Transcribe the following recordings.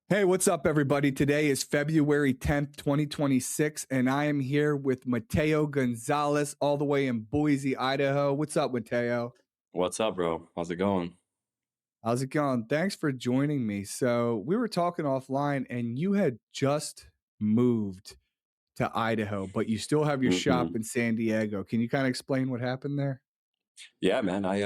Hey, what's up, everybody? Today is February 10th, 2026, and I am here with Mateo Gonzalez, all the way in Boise, Idaho. What's up, Mateo? What's up, bro? How's it going? How's it going? Thanks for joining me. So, we were talking offline, and you had just moved to Idaho, but you still have your shop hmm in San Diego. Can you kind of explain what happened there? Yeah, man. I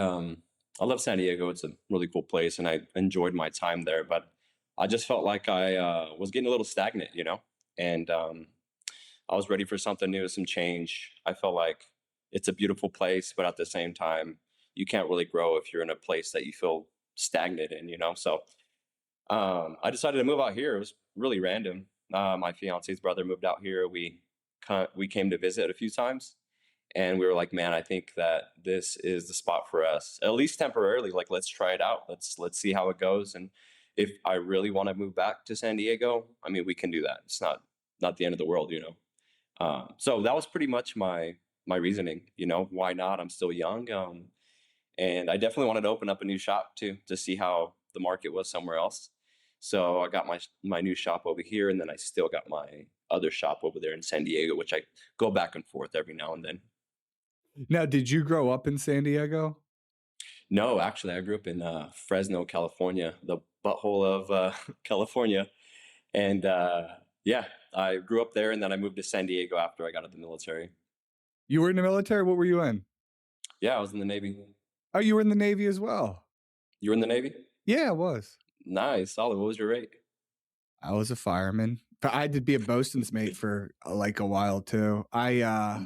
love San Diego. It's a really cool place, and I enjoyed my time there. But I just felt like I was getting a little stagnant, and I was ready for something new, some change. I felt like it's a beautiful place, but at the same time, you can't really grow if you're in a place that you feel stagnant in. So I decided to move out here. It was really random. My fiance's brother moved out here. We came to visit a few times, and we were like, man, I think that this is the spot for us, at least temporarily. Like, let's try it out. Let's see how it goes. And if I really want to move back to San Diego, I mean, we can do that. It's not the end of the world. So that was pretty much my reasoning. Why not? I'm still young, and I definitely wanted to open up a new shop too, to see how the market was somewhere else. So I got my new shop over here, and then I still got my other shop over there in San Diego, which I go back and forth every now and then. Now, did you grow up in San Diego? No, actually, I grew up in Fresno, California, the butthole of California, and yeah, I grew up there, and then I moved to San Diego after I got out of the military. You were in the military? What were you in? Yeah, I was in the Navy. Oh, you were in the Navy as well. You were in the Navy? Yeah, I was. Nice, solid. What was your rate? I was a fireman. I had to be a bosun's mate for like a while too.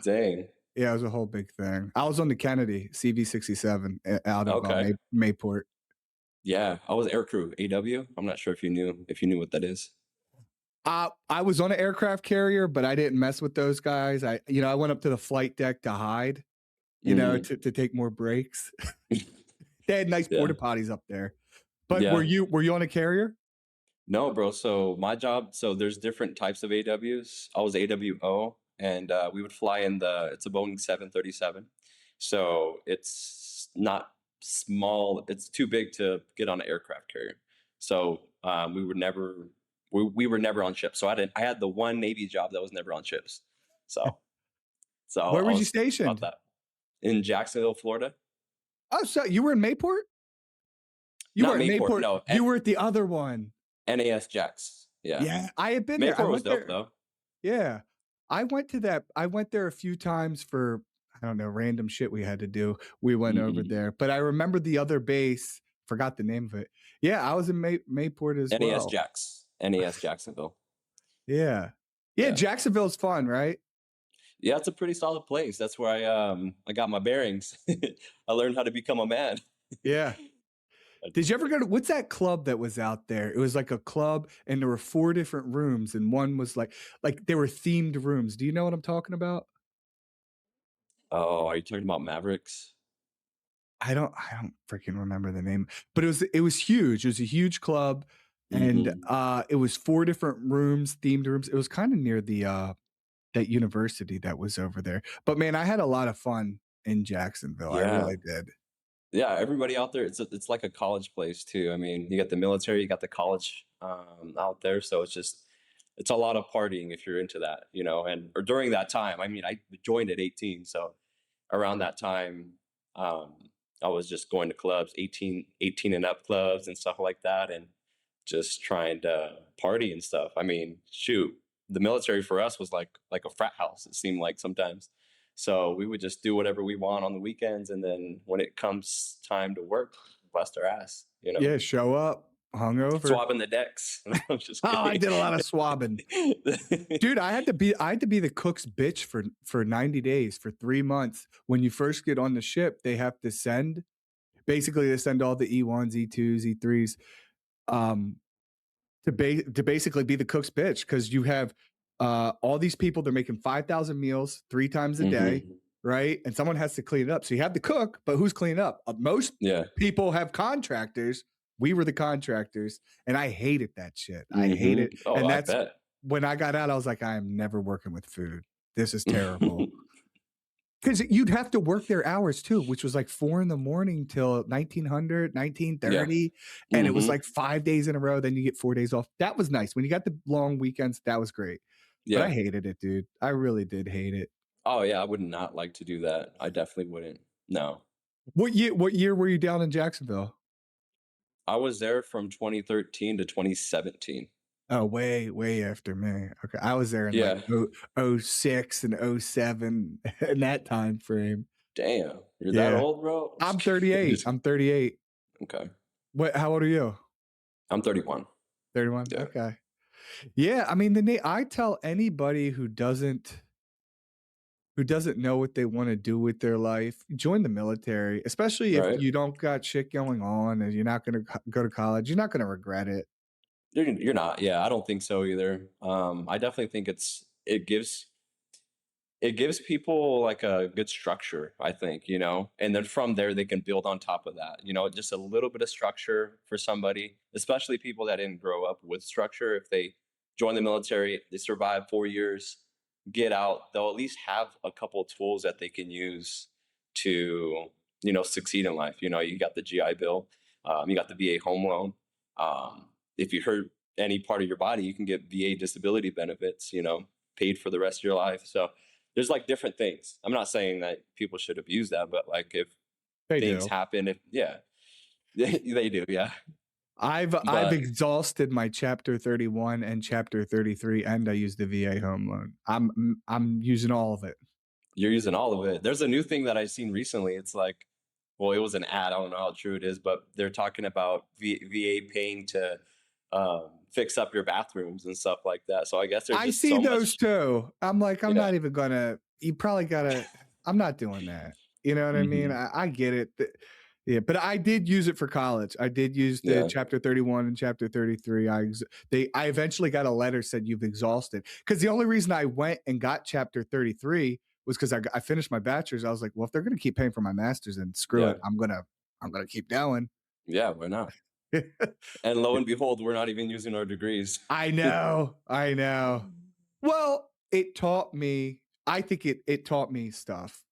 Dang. Yeah, it was a whole big thing. I was on the Kennedy CV-67 out of Okay. Mayport. Yeah, I was aircrew, AW. I'm not sure if you knew what that is. I was on an aircraft carrier, but I didn't mess with those guys. I went up to the flight deck to hide, hmm to take more breaks. They had nice Yeah. porta potties up there. But were Yeah. you on a carrier? No, bro. So my job, so there's different types of AWs. I was AWO, and we would fly it's a Boeing 737. So it's not small. It's too big to get on an aircraft carrier. So we were never on ships. So I had the one Navy job that was never on ships. So Where I were you was about stationed? that in Jacksonville, Florida. Oh, so you were in Mayport? You Not were at Mayport, Mayport. no, You were at the other one. NAS Jacks. Yeah. Yeah, I had been there. I Mayport was went dope there. though. Yeah. I went there a few times for, I don't know, random shit we had to do. We went over hmm there, but I remember the other base, forgot the name of it. Yeah, I was in Mayport as NAS well. Jacks. NAS Jacksonville. Yeah. Yeah, Yeah. Jacksonville's fun, right? Yeah, it's a pretty solid place. That's where I got my bearings. I learned how to become a man. Yeah. Did you ever go to what's that club that was out there? It was like a club and there were four different rooms and one was like they were themed rooms. Do you know what I'm talking about? Oh, are you talking about Mavericks? I don't freaking remember the name, but it was huge. It was a huge club, and hmm it was four different rooms, themed rooms. It was kind of near the that university that was over there. But man, I had a lot of fun in Jacksonville. I Yeah. really did. Yeah, everybody out there, it's like a college place too. I mean, you got the military, you got the college out there, so it's a lot of partying if you're into that. And or during that time. I mean, I joined at 18, so around that time, um, I was just going to clubs, 18 and up clubs and stuff like that, and just trying to party and stuff. I mean, shoot, the military for us was like a frat house. It seemed like sometimes. So we would just do whatever we want on the weekends, and then when it comes time to work, bust our ass. Yeah, show up hungover. Swabbing the decks. I'm just Oh, I kidding. did a lot of swabbing. Dude, I had to be the cook's bitch for 90 days, for 3 months. When you first get on the ship, they have to send all the E1s, E2s, E3s, um, to basically be the cook's bitch, because you have all these people. They're making 5,000 meals 3 times a day, hmm right? And someone has to clean it up. So you have the cook, but who's cleaning up? Most Yeah. people have contractors. We were the contractors, and I hated that shit. I hate hmm it, Oh, and I that's bet. when I got out. I was like, I am never working with food. This is terrible. Because you'd have to work their hours too, which was like 4 in the morning till 1900, Yeah. 1930, and it was Hmm. like 5 days in a row, then you get 4 days off. That was nice. When you got the long weekends, that was great. But I Yeah. hated it, dude. I really did hate it. Oh yeah, I would not like to do that. I definitely wouldn't. No. What year were you down in Jacksonville? I was there from 2013 to 2017. Oh, way after me. Okay, I was there in like Yeah. '06 and '07 in that time frame. Damn. You're that Yeah. old, bro? I'm 38. Just I'm 38. okay. What how old are you? I'm 31. 31? Yeah. Okay. Yeah, I mean, I tell anybody who doesn't know what they wanna do with their life, join the military, especially if Right. you don't got shit going on and you're not gonna go to college, you're not gonna regret it. You're not. Yeah, I don't think so either. I definitely think it gives people like a good structure, I think, and then from there they can build on top of that, just a little bit of structure for somebody, especially people that didn't grow up with structure. If they join the military, they survive 4 years, get out, they'll at least have a couple of tools that they can use to, succeed in life. You got the GI Bill, you got the VA home loan. If you hurt any part of your body, you can get VA disability benefits, paid for the rest of your life. So there's like different things. I'm not saying that people should abuse that, but like if They things do. happen, if yeah, they do, yeah. I've But exhausted my Chapter 31 and Chapter 33, and I use the VA home loan. I'm using all of it. you're using all of it. There's a new thing that I've seen recently. It's like, well, it was an ad. I don't know how true it is, but they're talking about VA paying to fix up your bathrooms and stuff like that. So I guess there's I just see so those much. too. I'm like, I'm Yeah. not even gonna. You probably gotta. I'm not doing that. You know what I mean? Hmm. I get it. Yeah, but I did use it for college. I did use the Yeah. Chapter 31 and Chapter 33. I eventually got a letter said you've exhausted. Because the only reason I went and got Chapter 33 was because I finished my bachelor's. I was like, well, if they're gonna keep paying for my master's, then screw Yeah. it. I'm gonna keep going. Yeah. Why not? And lo and behold, we're not even using our degrees. I know. I know. Well, it taught me. I think it taught me stuff.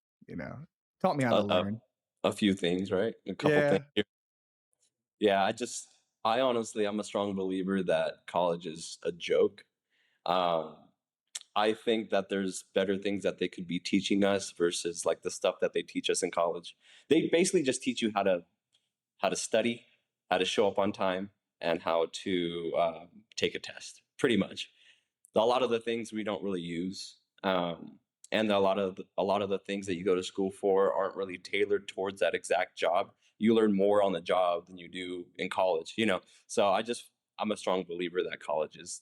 Taught me how a, to a, learn. a few things, right? A couple things. Yeah, Yeah, I honestly, I'm a strong believer that college is a joke. Um, I think that there's better things that they could be teaching us versus like the stuff that they teach us in college. They basically just teach you how to study, how to show up on time, and how to take a test. Pretty much, a lot of the things we don't really use, and a lot of the things that you go to school for aren't really tailored towards that exact job. You learn more on the job than you do in college. So I'm a strong believer that college is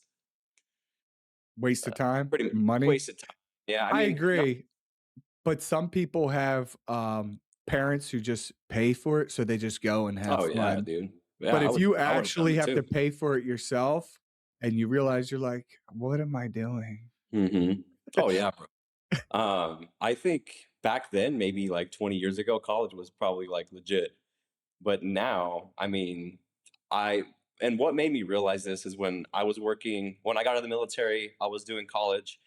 waste of time, pretty much money. wasted time. Yeah, I I mean, not agree, but some people have parents who just pay for it, so they just go and have oh yeah, fun. dude. Yeah, But I if would you I would have done actually it have to too. pay for it yourself, and you realize you're like, what am I doing? Hmm. Oh yeah, bro. I think back then, maybe like 20 years ago, college was probably like legit. But now, I mean, I and what made me realize this is when I got out of the military, I was doing college,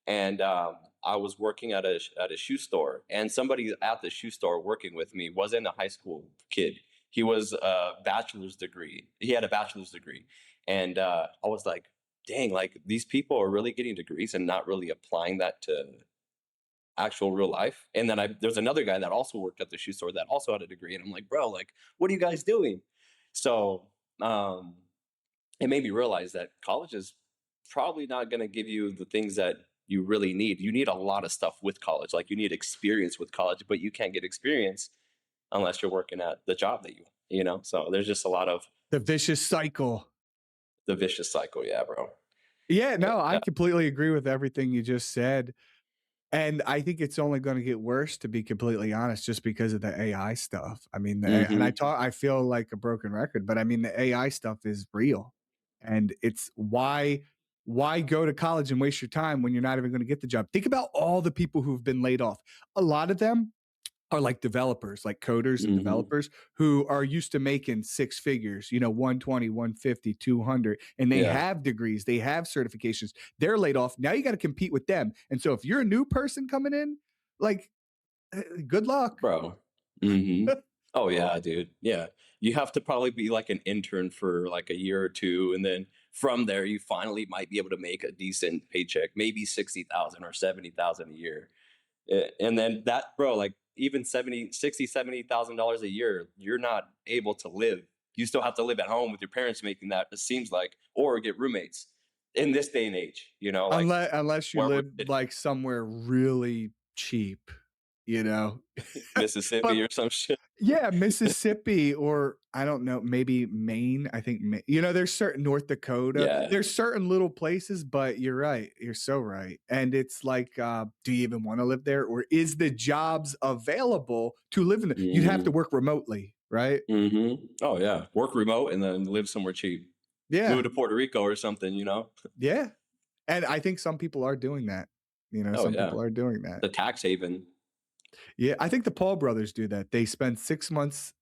and I was working at a shoe store, and somebody at the shoe store working with me wasn't a high school kid. He was a bachelor's degree. He had a bachelor's degree, and I was like, dang, like these people are really getting degrees and not really applying that to actual real life. And then there's another guy that also worked at the shoe store that also had a degree. And I'm like, bro, like, what are you guys doing? So um, it made me realize that college is probably not going to give you the things that you really need. You need a lot of stuff with college. Like you need experience with college, but you can't get experience unless you're working at the job that you. So there's just a lot of The vicious cycle. the vicious cycle. Yeah, bro. Yeah, But no, I completely agree with everything you just said. And I think it's only gonna get worse, to be completely honest, just because of the AI stuff. I mean, and hmm I feel like a broken record, but I mean, the AI stuff is real, and it's why go to college and waste your time when you're not even gonna get the job? Think about all the people who've been laid off. A lot of them are like developers, like coders and hmm developers who are used to making six figures, 120, 150, 200, and they yeah. have degrees, they have certifications. They're laid off. Now you got to compete with them. And so if you're a new person coming in, like Good luck. bro. Hmm. Oh yeah, dude. Yeah, you have to probably be like an intern for like a year or two, and then from there, you finally might be able to make a decent paycheck, maybe 60,000 or 70,000 a year. And then that, bro, like even 70, 60, $70,000 a year, you're not able to live. You still have to live at home with your parents making that, it seems like, or get roommates in this day and age, like Unless you where we're live like somewhere really cheap, you know. Mississippi But or some shit. yeah, Mississippi or I don't know, maybe Maine. I think there's certain North Dakota. Yeah. There's certain little places, but you're right. You're so right. And it's like, do you even want to live there, or is the jobs available to live in? You'd have to Hmm. work remotely, right? Hmm. Oh yeah, work remote and then live somewhere cheap. Move Yeah, to Puerto Rico or something. yeah. And I think some people are doing that. Oh Some yeah, people are doing that. the tax haven. Yeah, I think the Paul brothers do that. They spend 6 months,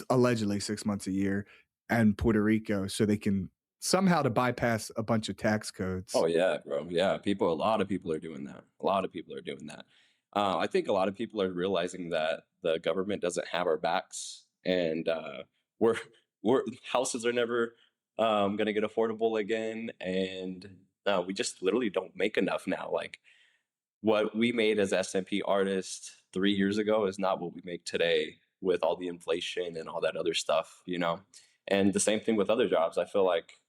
allegedly 6 months a year, and Puerto Rico, so they can somehow to bypass a bunch of tax Oh codes. yeah, bro. Yeah, a lot of people are doing that. A lot of people are doing that. I think a lot of people are realizing that the government doesn't have our backs, and we're we're houses are never going to get affordable again, and we just literally don't make enough now. Like what we made as SMP artists 3 years ago is not what we make today with all the inflation and all that other stuff. And the same thing with other jobs. I feel like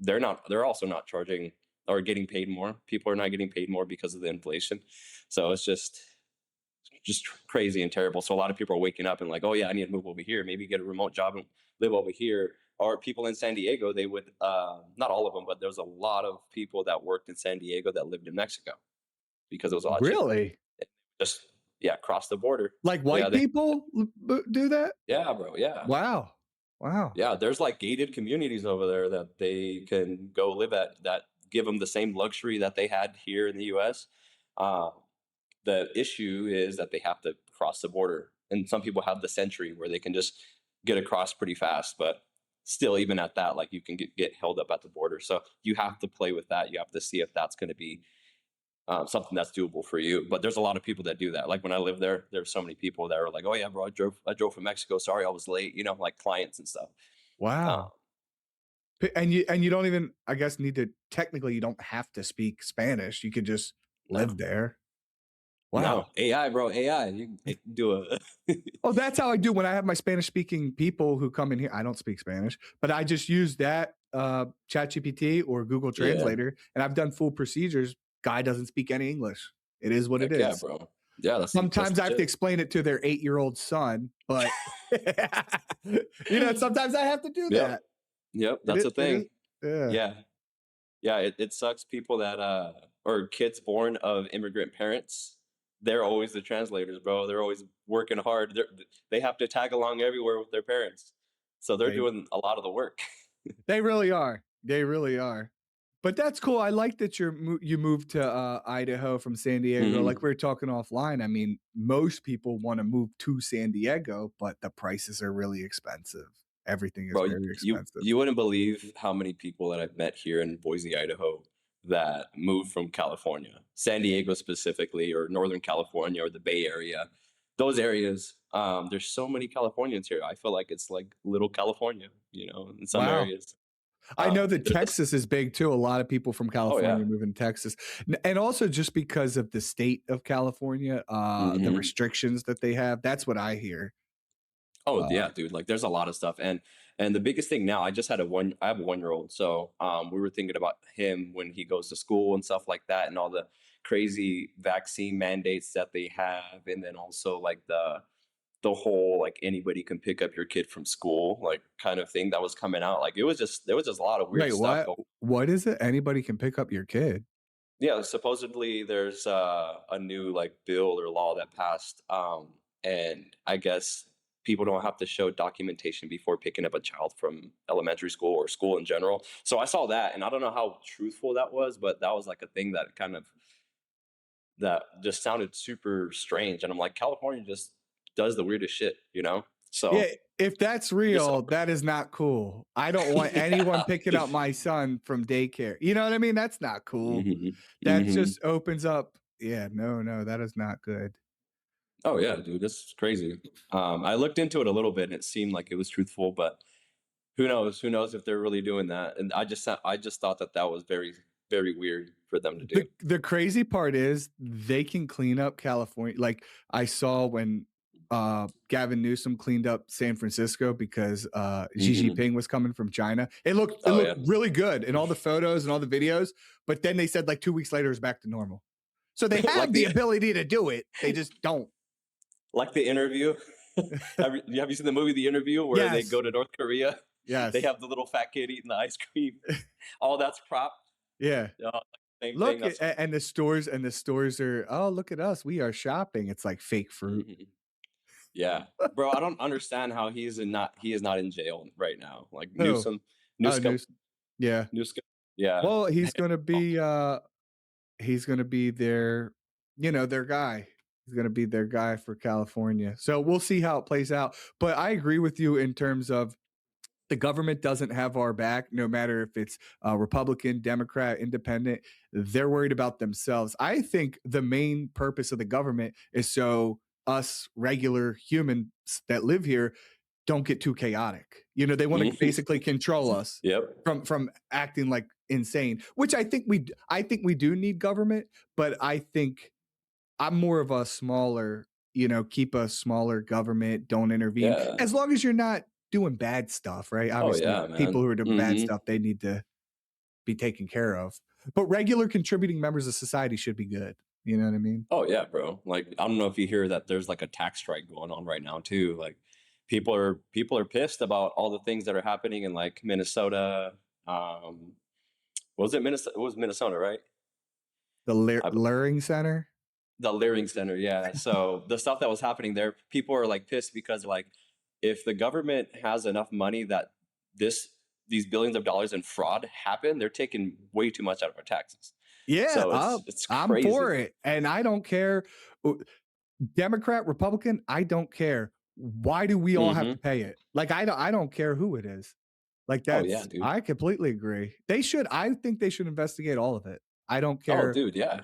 they're also not charging or getting paid more. People are not getting paid more because of the inflation. So it's just crazy and terrible. So a lot of people are waking up and like, oh yeah, I need to move over here, maybe get a remote job and live over here. Or people in San Diego, they would not all of them, but there was a lot of people that worked in San Diego that lived in Mexico because it was a lot cheaper. Really? Just yeah, cross the border. Like Yeah, white people do that? yeah, bro, yeah. Wow. Wow. Yeah, there's like gated communities over there that they can go live at that give them the same luxury that they had here in the US. Uh, the issue is that they have to cross the border. And some people have the century where they can just get across pretty fast. But still, even at that, like you can get held up at the border. So you have to play with that. You have to see if that's going to be something that's doable for you. But there's a lot of people that do that. Like when I lived there, there were so many people that were like, "Oh yeah, bro, I drove from Mexico. Sorry, I was late." Like clients and stuff. Uh, Wow. And you don't even, I guess, need to technically, you don't have to speak Spanish. You could just no, live there. no, Wow. AI, bro, AI. You can do a Oh, that's how I do when I have my Spanish speaking people who come in here. I don't speak Spanish, but I just use that ChatGPT or Google yeah. Translator, and I've done full procedures. Guy doesn't speak any English. It is what it Heck yeah, is. bro. Yeah, that's Sometimes I have to legit. explain it to their 8-year-old son, but sometimes I have to do Yep, that. yep. It That's is. a It is. thing. Yeah. Yeah, yeah. It sucks. People that or kids born of immigrant parents, they're always the translators, bro. They're always working hard. They have to tag along everywhere with their parents, so they're They doing a lot of the work. they really are. They really are. But that's cool. I like that you moved to Idaho from San Diego. Like Hmm. we were talking offline. I mean, most people want to move to San Diego, but the prices are really expensive. Everything is Bro, very you expensive. you wouldn't believe how many people that I've met here in Boise, Idaho, that moved from California, San Diego specifically, or Northern California, or the Bay Area. Those areas, there's so many Californians here. I feel like it's like little California, in some Wow. areas. I know that There's this, Texas is big too. A lot of people from oh California yeah, moving to Texas, and also just because of the state of California, the hmm, restrictions that they have. That's what I hear. oh Uh, yeah, dude. Like there's a lot of stuff, and the biggest thing now, I have a 1 year old, so we were thinking about him when he goes to school and stuff like that, and all the crazy vaccine mandates that they have, and then also like the whole like anybody can pick up your kid from school like kind of thing that was coming out. Like it was just there was just a lot of weird Wait, stuff. what? What is it? Anybody can pick up your kid? Yeah, supposedly there's a new like bill or law that passed, and I guess people don't have to show documentation before picking up a child from elementary school or school in general. So I saw that, and I don't know how truthful that was, but that was like a thing that kind of that just sounded super strange. And I'm like, California just does the weirdest shit. Yeah, So if that's just real, that is not cool. I don't want anyone yeah. picking up my son from daycare. You know what I mean? That's not cool. Mhm, That mhm. just opens up. Yeah, no, that is not good. Oh yeah, dude, that's crazy. I looked into it a little bit, and it seemed like it was truthful, but who knows? Who knows if they're really doing that? And I just thought that that was very very weird for them to do. The crazy part is they can clean up California. Like I saw when Gavin Newsom cleaned up San Francisco because Xi Hmm. Jinping was coming from China. It Oh looked yeah, really good in all the photos and all the videos, but then they said like 2 weeks later it's back to normal. So they have like the the ability to do it. They just don't. like the interview. Have you seen the movie The Interview where they Yes. go to North Korea? They Yes. have the little fat kid eating the ice cream. All that's prop. Yeah. Same thing. Look, That's and the stores are, oh, look at us. We are shopping. It's like fake fruit. mhm. Yeah, bro. I don't understand how he is not in jail right now. Like Oh, Newsom, oh, Newscomb, news. Yeah. Newscomb. Yeah. Well, he's gonna be their, their guy. He's gonna be their guy for California. So we'll see how it plays out. But I agree with you in terms of the government doesn't have our back, no matter if it's Republican, Democrat, Independent. They're worried about themselves. I think the main purpose of the government is so us regular humans that live here don't get too chaotic. They want to Mhm. basically control us Yep. from acting like insane, which I think we do need government, but I think I'm more of a smaller, keep a smaller government, don't intervene. Yeah. As long as you're not doing bad stuff, right? Oh Obviously, yeah, people man. who are doing bad Hmm. stuff, they need to be taken care of. But regular contributing members of society should be good. You know what I mean? Oh yeah, bro. Like I don't know if you hear that there's like a tax strike going on right now too. Like people are pissed about all the things that are happening in like Minnesota. What was it Minnesota? It was Minnesota, right? The I, Luring Center. the Leering Center, yeah. So the stuff that was happening there, people are like pissed because like if the government has enough money that this these billions of dollars in fraud happen, they're taking way too much out of our taxes. Yeah, So it's I'm for crazy. it, and I don't care. Democrat, Republican, I don't care. Why do we all have to Hmm. pay it? Like I don't care who it is. Like Oh yeah, that's dude. I completely agree. They should. I think they should investigate all of it. I don't Oh care dude, yeah.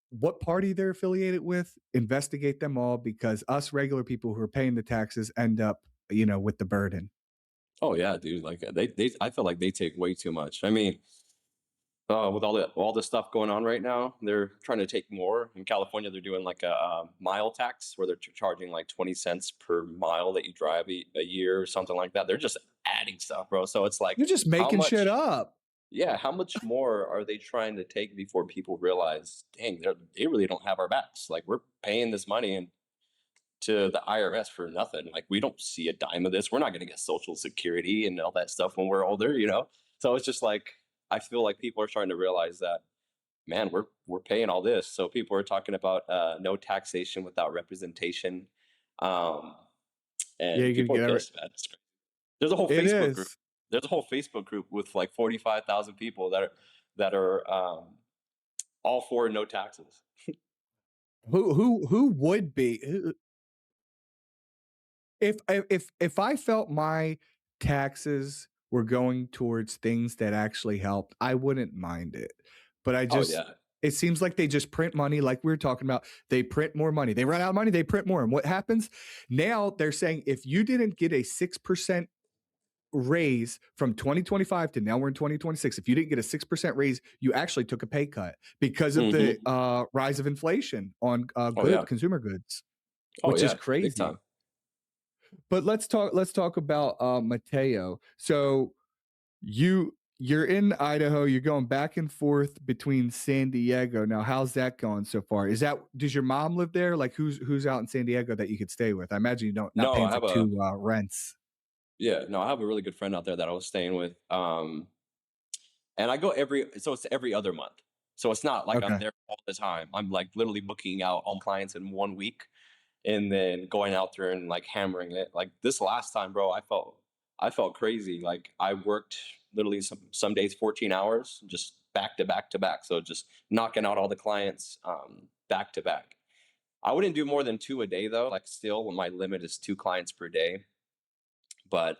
what party they're affiliated with. Investigate them all because us regular people who are paying the taxes end up, with the burden. Oh yeah, dude. Like they I feel like they take way too much. I mean, with all the stuff going on right now, they're trying to take more. In California, they're doing like a mile tax where they're charging like 20 cents per mile that you drive a year or something like that. They're just adding stuff, bro. So it's like You're just how making shit much? up. Yeah, how much more are they trying to take before people realize, dang, they really don't have our backs? Like we're paying this money and to the IRS for nothing. Like we don't see a dime of this. We're not going to get Social Security and all that stuff when we're older. So it's just like I feel like people are starting to realize that, man, we're paying all this. So people are talking about no taxation without representation, um, Yeah, and you could people are get every. pissed, man. There's a whole It Facebook group. is. There's a whole Facebook group with like 45,000 people that are all for no taxes. Who would be? If I felt my taxes were going towards things that actually helped, I wouldn't mind it. But Oh yeah. it seems like they just print money, like we were talking about. They print more money. They run out of money, they print more. And what happens? Now they're saying if you didn't get a 6% raise from 2025 to now we're in 2026, if you didn't get a 6% raise, you actually took a pay cut because of the Hmm. rise of inflation on Oh yeah. consumer goods, Oh which is yeah. Big crazy. time. But let's talk about Mateo. So you're in Idaho, you're going back and forth between San Diego. Now, how's that going so far? Does your mom live there? Like who's out in San Diego that you could stay with? I imagine you don't not No, paying I for have a two rents. Yeah, no, I have a really good friend out there that I was staying with. And I go so it's every other month. So it's not like I'm Okay. there all the time. I'm like literally booking out all clients in 1 week and then going out there and like hammering it. Like this last time, bro, I felt crazy. Like I worked literally some days 14 hours just back to back to back. So just knocking out all the clients back to back. I wouldn't do more than two a day though. Like still my limit is two clients per day. But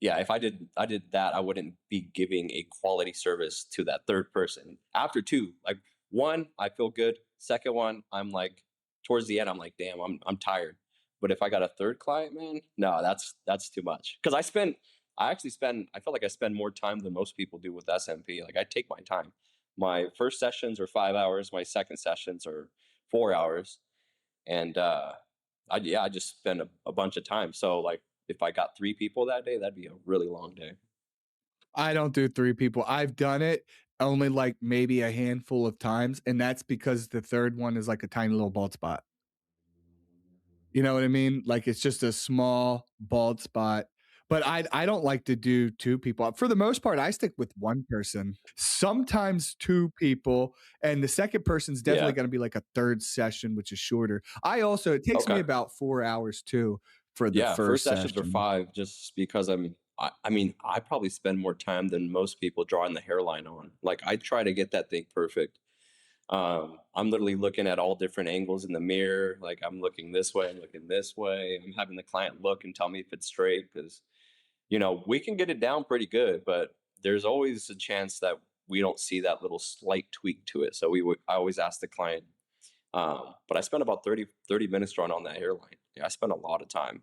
yeah, if I did that, I wouldn't be giving a quality service to that third person. After two, like one, I feel good. Second one, I'm like towards the end, I'm like, damn, I'm tired. But if I got a third client, man, no, that's too much. Because I feel like I spend more time than most people do with SMP. Like I take my time. My first sessions are 5 hours. My second sessions are 4 hours, and I just spend a bunch of time. So like if I got three people that day, that'd be a really long day. I don't do 3 people. I've done it only, like, maybe a handful of times, and that's because the 3rd one is like a tiny little bald spot. You know what I mean? Like, it's just a small bald spot, but I don't like to do 2 people. For the most part, I stick with 1 person, sometimes 2 people, and the second person's definitely Yeah. gonna be like a 3rd session, which is shorter. I also it takes me Okay. about 4 hours too for the Yeah. First 1st sessions are session. 5, just because I mean, I probably spend more time than most people drawing the hairline on. Like I try to get that thing perfect. I'm literally looking at all different angles in the mirror. Like I'm looking this way, I'm looking this way. I'm having the client look and tell me if it's straight because we can get it down pretty good, but there's always a chance that we don't see that little slight tweak to it. So I always ask the client. But I spent about 30 minutes drawing on that hairline. Yeah, I spent a lot of time.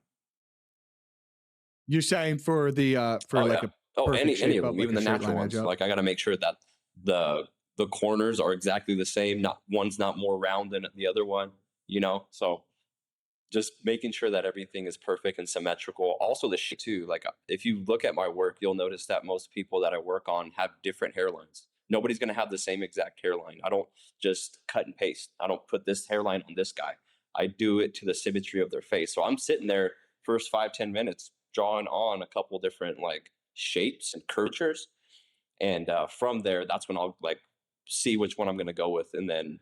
You're saying for Oh like yeah. a Oh, perfect any shape of up, them, like even a the straight natural line edge ones. up? Like I got to make sure that the corners are exactly the same. Not one's not more round than the other one. So just making sure that everything is perfect and symmetrical. Also, the shape too. Like if you look at my work, you'll notice that most people that I work on have different hairlines. Nobody's going to have the same exact hairline. I don't just cut and paste. I don't put this hairline on this guy. I do it to the symmetry of their face. So I'm sitting there first 5-10 minutes drawing on a couple different like shapes and curvatures, and from there, that's when I'll like see which one I'm going to go with, and then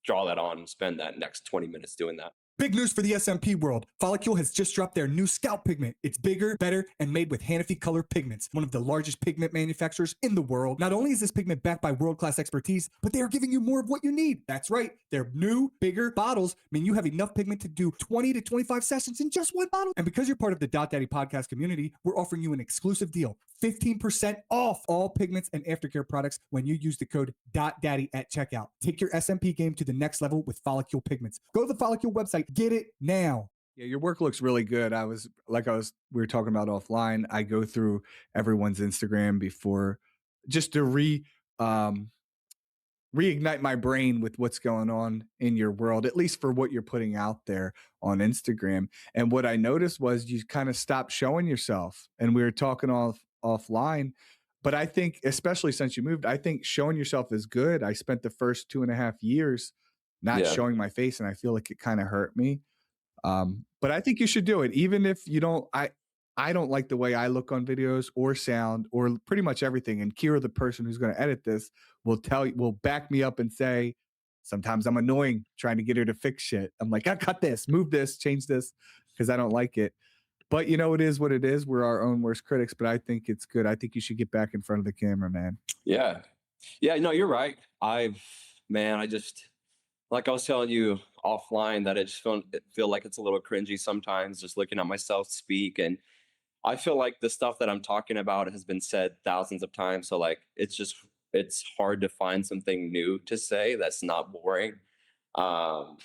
draw that on and spend that next 20 minutes doing that. Big news for the SMP world. Follicule has just dropped their new scalp pigment. It's bigger, better, and made with Hanafi Color Pigments, one of the largest pigment manufacturers in the world. Not only is this pigment backed by world-class expertise, but they are giving you more of what you need. That's right. Their new, bigger bottles mean you have enough pigment to do 20 to 25 sessions in just one bottle. And because you're part of the Dattie podcast community, we're offering you an exclusive deal. 15% off all pigments and aftercare products when you use the code DADDY at checkout. Take your SMP game to the next level with Follicule Pigments. Go to the Follicule website. Get it now. Yeah, your work looks really good. We were talking about offline. I go through everyone's Instagram before just to reignite my brain with what's going on in your world, at least for what you're putting out there on Instagram. And what I noticed was you kind of stopped showing yourself. And we were talking offline. But I think, especially since you moved, I think showing yourself is good. I spent the first 2.5 years not Yeah. showing my face, and I feel like it kind of hurt me. But I think you should do it, even if you don't. I don't like the way I look on videos or sound or pretty much everything. And Kira, the person who's going to edit this, will back me up and say, sometimes I'm annoying trying to get her to fix shit. I'm like, I cut this, move this, change this, because I don't like it. But it is what it is. We're our own worst critics, but I think it's good. I think you should get back in front of the camera, man. Yeah. Yeah. No, you're right. I just, like I was telling you offline, that it feel like it's a little cringy sometimes just looking at myself speak. And I feel like the stuff that I'm talking about has been said thousands of times. So like, it's hard to find something new to say that's not boring. Um,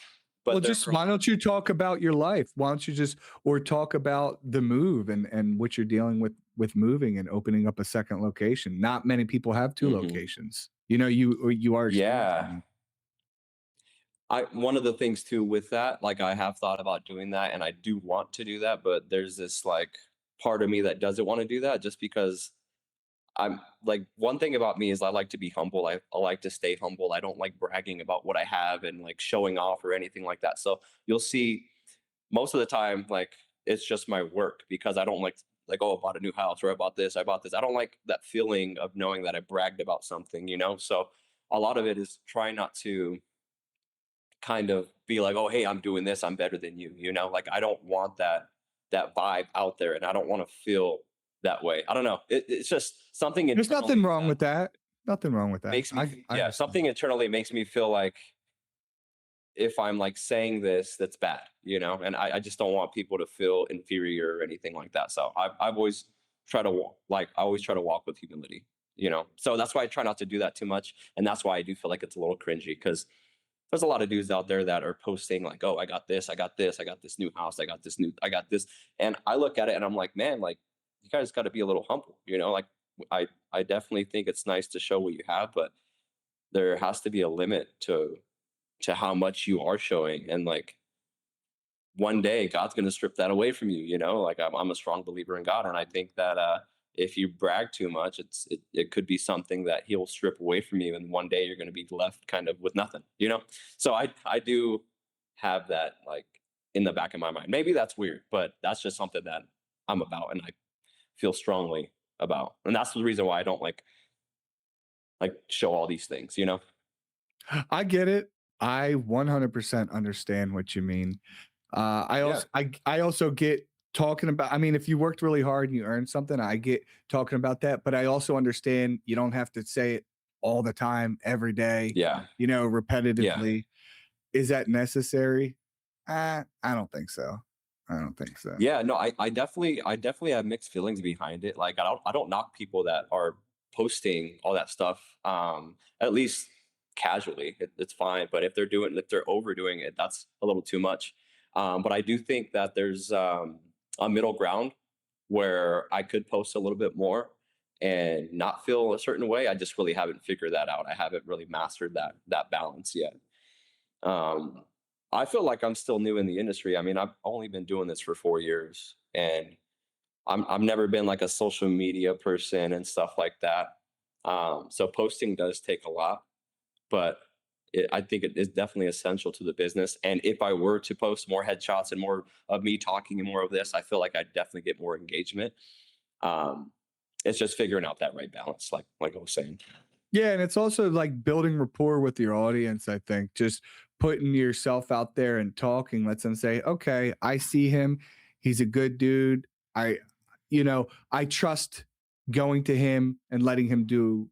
Well, but there just are a why lot. don't you talk about your life? Why don't you just or talk about the move and what you're dealing with moving and opening up a second location? Not many people have 2 Mhm. locations. You are experiencing Yeah. that. One of the things too with that, like I have thought about doing that and I do want to do that, but there's this like part of me that doesn't want to do that just because I'm like, one thing about me is I like to be humble. I like to stay humble. I don't like bragging about what I have and like showing off or anything like that. So you'll see most of the time, like it's just my work because I don't like, oh, I bought a new house or I bought this. I don't like that feeling of knowing that I bragged about something. So a lot of it is try not to kind of be like, oh, hey, I'm doing this, I'm better than you. Like I don't want that vibe out there, and I don't want to feel that way. I don't know. It's just something There's nothing internally wrong that with that. Nothing wrong with that. makes me I yeah, understand. something internally makes me feel like if I'm like saying this, that's bad. And I just don't want people to feel inferior or anything like that. So I've always try to walk like I always try to walk with humility. So that's why I try not to do that too much. And that's why I do feel like it's a little cringy because there's a lot of dudes out there that are posting like, oh, I got this, I got this, I got this new house, I got this. And I look at it and I'm like, man, like you guys got to be a little humble, you know, like I definitely think it's nice to show what you have, but there has to be a limit to how much you are showing. And like one day God's going to strip that away from you, you know, like I'm a strong believer in God. And I think that, if you brag too much, it could be something that he'll strip away from you. And one day you're going to be left kind of with nothing, you know? So I do have that like in the back of my mind. Maybe that's weird, but that's just something that I'm about and I feel strongly about. And that's the reason why I don't like show all these things, you know? I get it. I 100% understand what you mean. Yeah. I also get talking about. I mean, if you worked really hard and you earned something, I get talking about that. But I also understand you don't have to say it all the time, every day. Yeah. Yeah. Repetitively. Is that necessary? I don't think so. I don't think so. Yeah, no, I definitely have mixed feelings behind it. Like I don't knock people that are posting all that stuff, at least casually. It's fine. But if they're overdoing it, that's a little too much. But I do think that there's a middle ground where I could post a little bit more and not feel a certain way. I just really haven't figured that out. I haven't really mastered that balance yet. Um, I feel like I'm still new in the industry. I mean, I've only been doing this for 4 years, and I've never been like a social media person and stuff like that. So posting does take a lot, but I think it is definitely essential to the business. And if I were to post more headshots and more of me talking and more of this, I feel like I'd definitely get more engagement. Um, it's just figuring out that right balance, like I was saying. Yeah, and it's also like building rapport with your audience, I think. Just putting yourself out there and talking lets them say, "Okay, I see him. He's a good dude. I I trust going to him and letting him do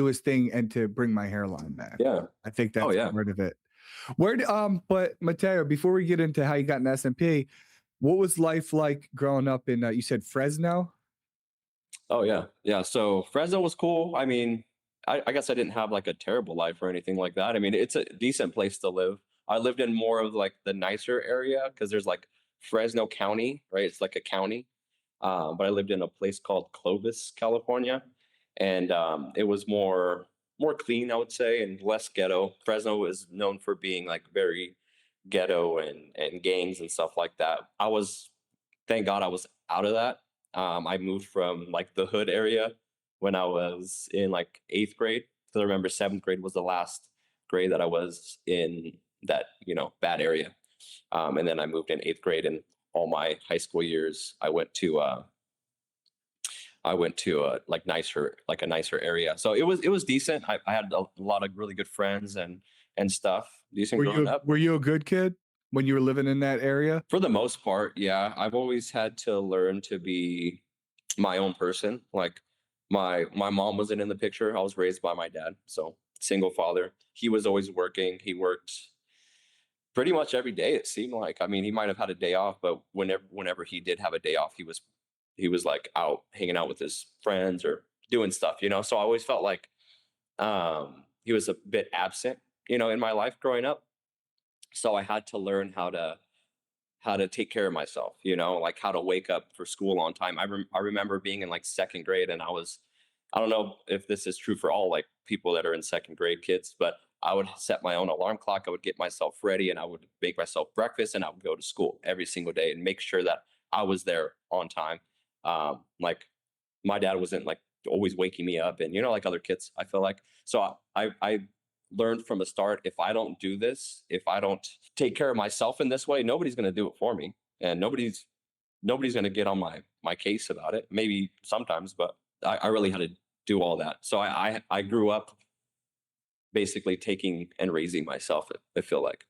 his thing and to bring my hairline back." Yeah. I think Oh that's yeah. part of it. But Mateo, before we get into how you got an SMP, what was life like growing up in you said Fresno? Oh yeah, yeah. So Fresno was cool. I mean, I guess I didn't have like a terrible life or anything like that. I mean, it's a decent place to live. I lived in more of like the nicer area because there's like Fresno County, right? It's like a county. But I lived in a place called Clovis, California, and it was more clean, I would say, and less ghetto. Fresno is known for being like very ghetto and gangs and stuff like that. Thank God I was out of that. I moved from like the hood area when I was in like eighth grade. Because I remember seventh grade was the last grade that I was in that, bad area. And then I moved in eighth grade, and all my high school years I went to like a nicer area. So it was decent. I had a lot of really good friends and stuff. Decent growing up. Were you a good kid when you were living in that area? For the most part, yeah. I've always had to learn to be my own person. Like my mom wasn't in the picture. I was raised by my dad, so single father. He was always working. He worked pretty much every day. It seemed like. I mean, he might have had a day off, but whenever he did have a day off, he was like out hanging out with his friends or doing stuff. So I always felt like he was a bit absent. In my life growing up. So I had to learn how to take care of myself, like how to wake up for school on time. I remember being in like second grade, and I don't know if this is true for all like people that are in second grade kids, but I would set my own alarm clock. I would get myself ready, and I would make myself breakfast, and I would go to school every single day and make sure that I was there on time. Like my dad wasn't like always waking me up, and like other kids, I feel like. So I learned from the start, if I don't do this, if I don't take care of myself in this way, nobody's going to do it for me, and nobody's going to get on my case about it. Maybe sometimes, but I really had to do all that. So I grew up basically taking and raising myself. I feel like.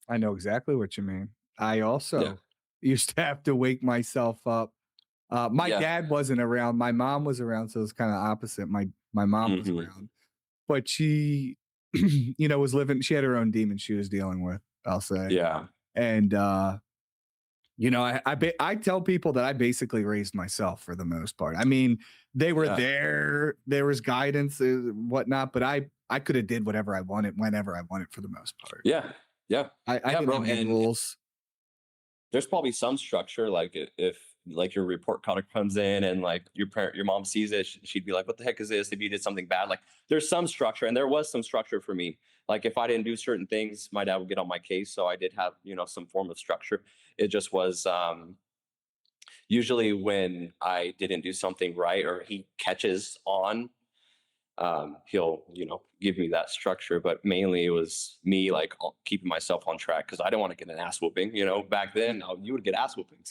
I know exactly what you mean. I Yeah. also used to have to wake myself up. My Yeah. dad wasn't around. My mom was around, so it's kind of opposite. My mom was Hmm. around, but she, was living. She had her own demons she was dealing with. I'll say, Yeah. and I tell people that I basically raised myself for the most part. I mean, they were Yeah. there. There was guidance, whatnot, but I could have did whatever I wanted whenever I wanted for the most part. Yeah. Yeah. I Yeah, didn't bro. have any And rules. there's probably some structure, like if like your report card comes in and like your mom sees it, she'd be like, "What the heck is this?" If you did something bad, like there's some structure, and there was some structure for me. Like if I didn't do certain things, my dad would get on my case. So I did have some form of structure. It just was usually when I didn't do something right or he catches on, he'll give me that structure. But mainly it was me like keeping myself on track because I didn't want to get an ass whooping. Back then you would get ass whoopings.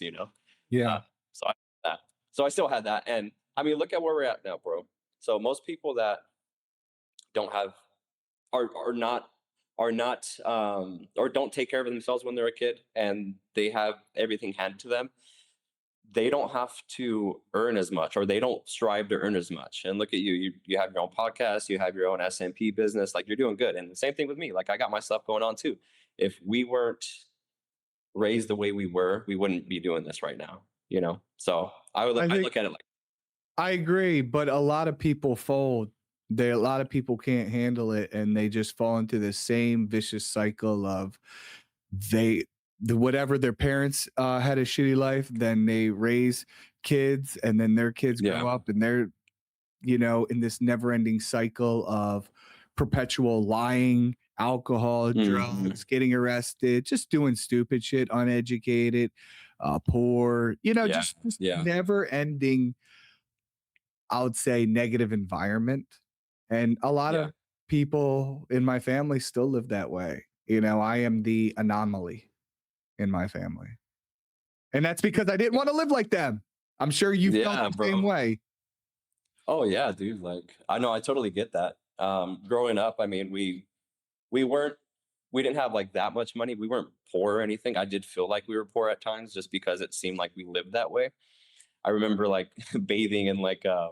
Yeah. Uh, so I had that. So I still had that, and I mean, look at where we're at now, bro. So most people that don't have are not or don't take care of themselves when they're a kid, and they have everything handed to them. They don't have to earn as much, or they don't strive to earn as much. And look at you. You have your own podcast, you have your own SMP business. Like you're doing good. And the same thing with me. Like I got my stuff going on too. If we weren't raised the way we were, we wouldn't be doing this right now. So I look at it like, I agree, but a lot of people fold. A lot of people can't handle it, and they just fall into the same vicious cycle of they whatever their parents had a shitty life, then they raise kids, and then their kids grow yeah. up, and they're in this never-ending cycle of perpetual lying, alcohol, Mhm. drugs, getting arrested, just doing stupid shit, uneducated, poor, Yeah. just Yeah. never-ending, I would say, negative environment. And a lot Yeah. of people in my family still live that way. I am the anomaly in my family. And that's because I didn't want to live like them. I'm sure you felt Yeah, the same bro. way. Oh yeah, dude. Like I know, I totally get that. Growing up, I mean, we weren't we didn't have like that much money. We weren't poor or anything. I did feel like we were poor at times just because it seemed like we lived that way. I remember like bathing in like a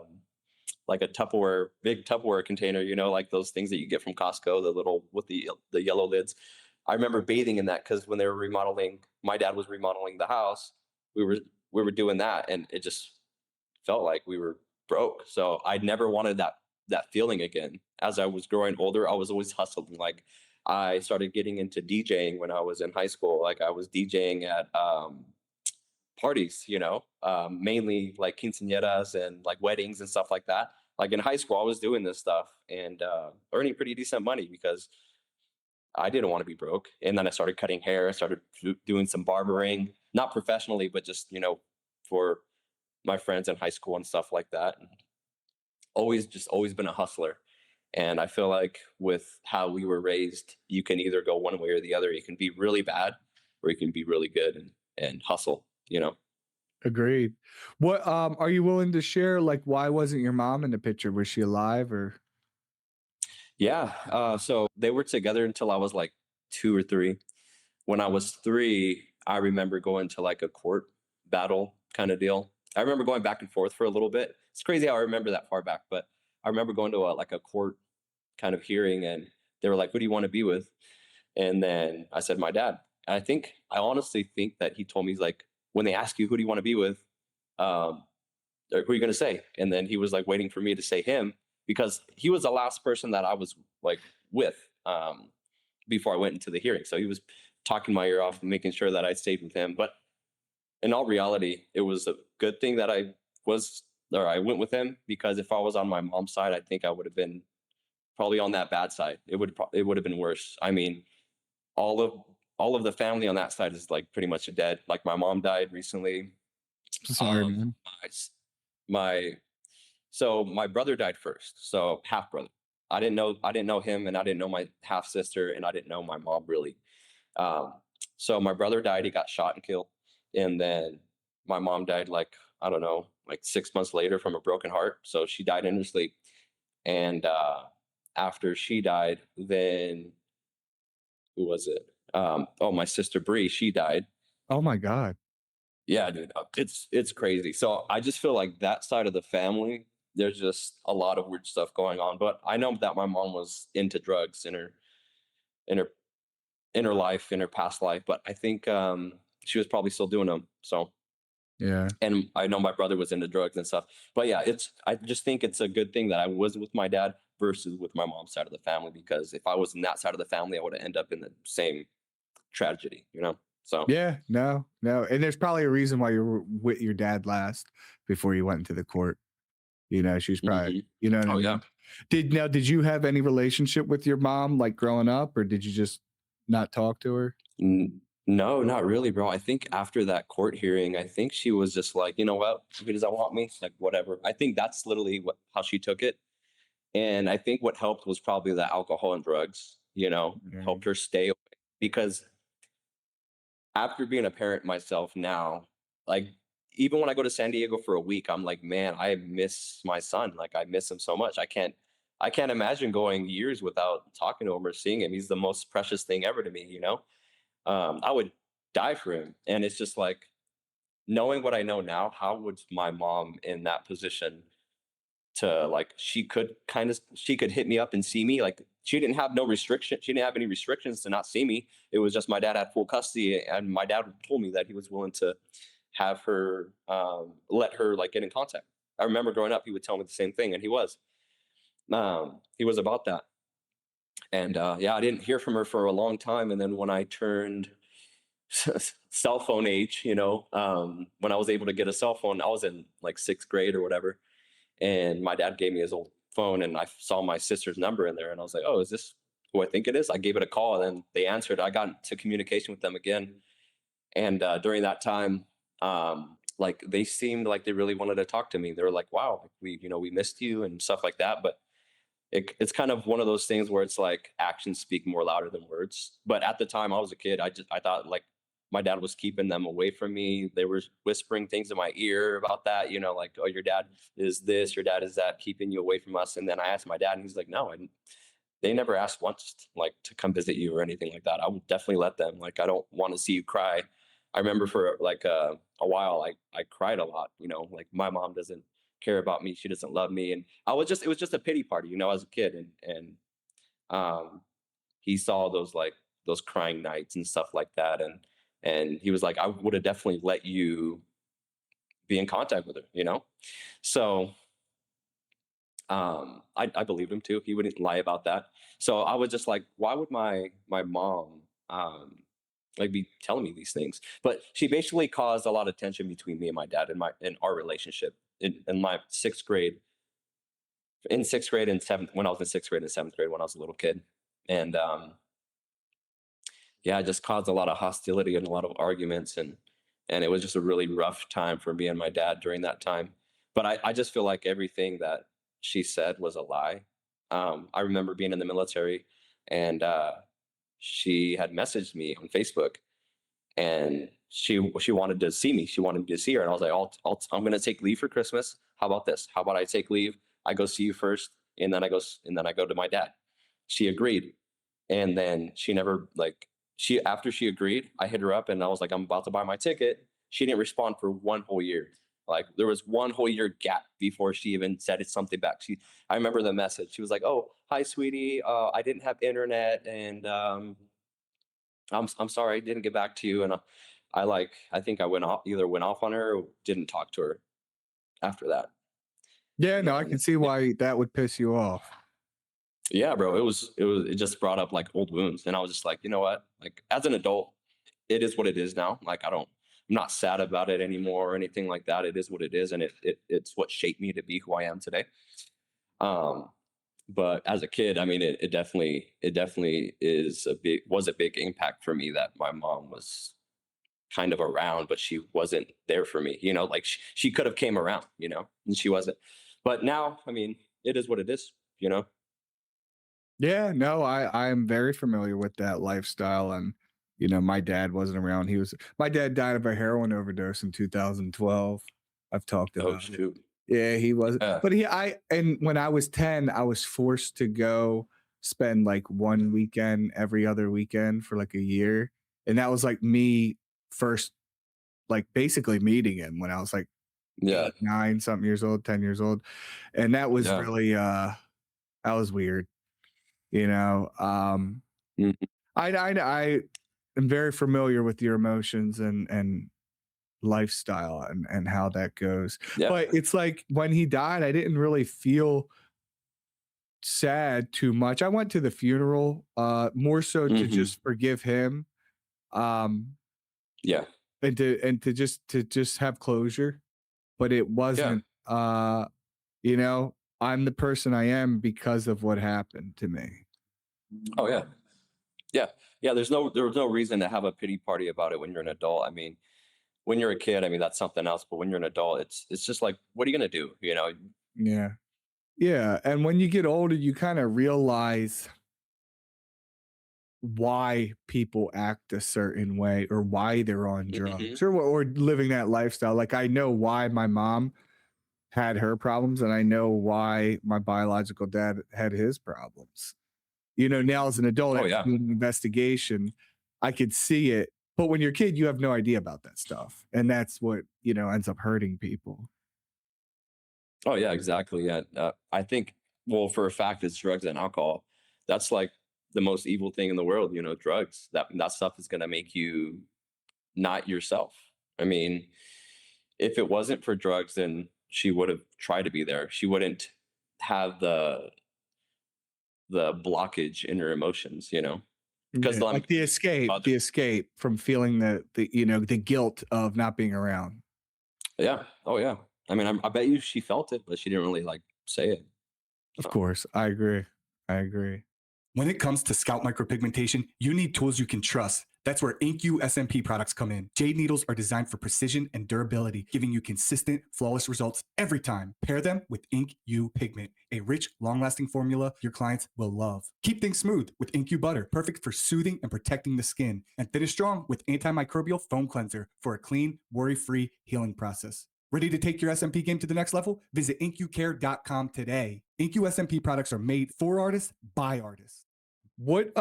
Tupperware, big Tupperware container, like those things that you get from Costco, the little with the yellow lids. I remember bathing in that because when they were remodeling, my dad was remodeling the house. We were we were doing that, and it just felt like we were broke. So I never wanted that feeling again. As I was growing older, I was always hustling. Like I started getting into DJing when I was in high school. Like I was DJing at parties, mainly like quinceañeras and like weddings and stuff like that. Like in high school, I was doing this stuff and earning pretty decent money because I didn't want to be broke. And then I started cutting hair. I started doing some barbering, not professionally, but just for my friends in high school and stuff like that. And always been a hustler. And I feel like with how we were raised, you can either go one way or the other. You can be really bad or you can be really good and hustle. Agreed. What are you willing to share? Like, why wasn't your mom in the picture? Was she alive or? Yeah. So they were together until I was like 2 or 3. When I was 3, I remember going to like a court battle kind of deal. I remember going back and forth for a little bit. It's crazy how I remember that far back, but I remember going to like a court kind of hearing, and they were like, "Who do you want to be with?" And then I said, "My dad." And I honestly think that he told me, he's like, "When they ask you who do you want to be with, um, or who are you going to say?" And then he was like waiting for me to say him because he was the last person that I was like with before I went into the hearing. So he was talking my ear off and making sure that I stayed with him. But in all reality, it was a good thing that I went with him, because if I was on my mom's side, I think I would have been probably on that bad side. It would have been worse. I mean, all of all of the family on that side is like pretty much dead. Like my mom died recently. Sorry, Um, man. my so my brother died first. So half brother. I didn't know him, and I didn't know my half sister, and I didn't know my mom really. Um, so my brother died. He got shot and killed, and then my mom died like, I don't know, like 6 months later from a broken heart. So she died in her sleep. And after she died, then who was it? Oh, my sister Bree, she died. Oh my God. Yeah, dude, it's crazy. So I just feel like that side of the family, there's just a lot of weird stuff going on. But I know that my mom was into drugs in her in her life, in her past life. But I think she was probably still doing them. So, Yeah. and I know my brother was into drugs and stuff. But yeah, I just think it's a good thing that I was with my dad. versus with my mom's side of the family, because if I was in that side of the family, I would have ended up in the same tragedy, you know? So, Yeah, no, no, and there's probably a reason why you were with your dad last before you went into the court. You know, she's probably, mhm. you know what I Oh, yeah. mean? Did you have any relationship with your mom, like, growing up, or did you just not talk to her? No, not really, bro. I think after that court hearing, I think she was just like, you know what? He doesn't want me. Like, whatever. I think that's literally how she took it. And I think what helped was probably the alcohol and drugs, helped Mm, her stay away. Because after being a parent myself now, like, even when I go to San Diego for a week, I'm like, man, I miss my son. Like, I miss him so much. I can't imagine going years without talking to him or seeing him. He's the most precious thing ever to me. I would die for him. And it's just like, knowing what I know now, how would my mom in that position to, like, she could hit me up and see me. Like, she didn't have any restrictions to not see me. It was just my dad had full custody, and my dad told me that he was willing to have her let her, like, get in contact. I remember growing up, he would tell me the same thing, and he was about that. And yeah, I didn't hear from her for a long time. And then when I turned cell phone age, when I was able to get a cell phone, I was in like sixth grade or whatever. And my dad gave me his old phone, and I saw my sister's number in there. And I was like, oh, is this who I think it is? I gave it a call, and then they answered. I got into communication with them again. And during that time, like, they seemed like they really wanted to talk to me. They were like, wow, like, we missed you and stuff like that. But it's kind of one of those things where it's like actions speak more louder than words. But at the time I was a kid, I thought, like, my dad was keeping them away from me. They were whispering things in my ear about that, like, oh, your dad is this, your dad is that, keeping you away from us. And then I asked my dad, and he's like, no, they never asked once, like, to come visit you or anything like that. I would definitely let them. Like, I don't want to see you cry. I remember for like a while, I cried a lot. Like, my mom doesn't care about me. She doesn't love me, and it was just a pity party, as a kid. And um, he saw those, like, those crying nights and stuff like that, and he was like, I would have definitely let you be in contact with her. So I believed him too. He wouldn't lie about that. So I was just like, why would my mom like, be telling me these things? But she basically caused a lot of tension between me and my dad in our relationship in my sixth grade and seventh, when I was in sixth grade and seventh grade, when I was a little kid. And yeah, it just caused a lot of hostility and a lot of arguments, and it was just a really rough time for me and my dad during that time. But I just feel like everything that she said was a lie. I remember being in the military, and she had messaged me on Facebook, and she wanted to see me. She wanted me to see her, and I was like, I'm going to take leave for Christmas. How about this? How about I take leave? I go see you first, and then I go to my dad. She agreed, and then she never, like, she after she agreed, I hit her up, and I was like, I'm about to buy my ticket. She didn't respond for one whole year. Like, there was one whole year gap before she even said it's something back. I remember the message. She was like, "Oh, hi, sweetie. I didn't have internet, and I'm sorry I didn't get back to you." And I think I went off on her or didn't talk to her after that. yeah, no, I And can see yeah, why that would piss you off. yeah, bro, it just brought up, like, old wounds, and I was just like, you know what? Like, as an adult, it is what it is now. Like, I'm not sad about it anymore or anything like that. It is what it is, and it's what shaped me to be who I am today. Um, but as a kid, I mean, it definitely was a big impact for me that my mom was kind of around, but she wasn't there for me. Like, she could have came around, and she wasn't. But now, I mean, it is what it is. Yeah, no, I'm very familiar with that lifestyle, and my dad wasn't around. My dad died of a heroin overdose in 2012. I've talked Oh, about it. shoot. Yeah, he was, Yeah. but and when I was 10, I was forced to go spend like one weekend every other weekend for like a year, and that was like me first, like, basically meeting him when I was like Yeah. 8, 9 something years old, 10 years old, and that was Yeah. really that was weird. You know, Mhm. I am very familiar with your emotions and lifestyle and how that goes. Yeah. But it's like when he died, I didn't really feel sad too much. I went to the funeral, more so to Hmm. just forgive him, um, Yeah. and to just have closure, but it Yeah. wasn't, you know, I'm the person I am because of what happened to me. Oh yeah. Yeah. Yeah. There was no reason to have a pity party about it when you're an adult. I mean, when you're a kid, I mean, that's something else. But when you're an adult, it's just like, what are you gonna do? You know? Yeah. Yeah, and when you get older, you kinda realize why people act a certain way or why they're on Hmm. drugs or living that lifestyle. Like, I know why my mom had her problems, and I know why my biological dad had his problems. You know, now as an adult Oh after yeah. doing an investigation, I could see it, but when you're a kid, you have no idea about that stuff, and that's what, ends up hurting people. Oh yeah. Exactly. Yeah. I think. Well, for a fact, it's drugs and alcohol. That's like the most evil thing in the world. You know, drugs. That stuff is gonna make you not yourself. I mean, if it wasn't for drugs, then she would have tried to be there. She wouldn't have the blockage in her emotions, you know? Because Yeah, I'm like mother. the escape from feeling the guilt of not being around. Yeah. Oh yeah. I mean, I bet you she felt it, but she didn't really like say it. Of So course, I agree. I agree. When it comes to scalp micropigmentation, you need tools you can trust. That's where InkU SMP products come in. Jade needles are designed for precision and durability, giving you consistent, flawless results every time. Pair them with InkU Pigment, a rich, long-lasting formula your clients will love. Keep things smooth with InkU Butter, perfect for soothing and protecting the skin. And finish strong with antimicrobial foam cleanser for a clean, worry-free healing process. Ready to take your SMP game to the next level? Visit inkucare.com today. InkU SMP products are made for artists by artists. What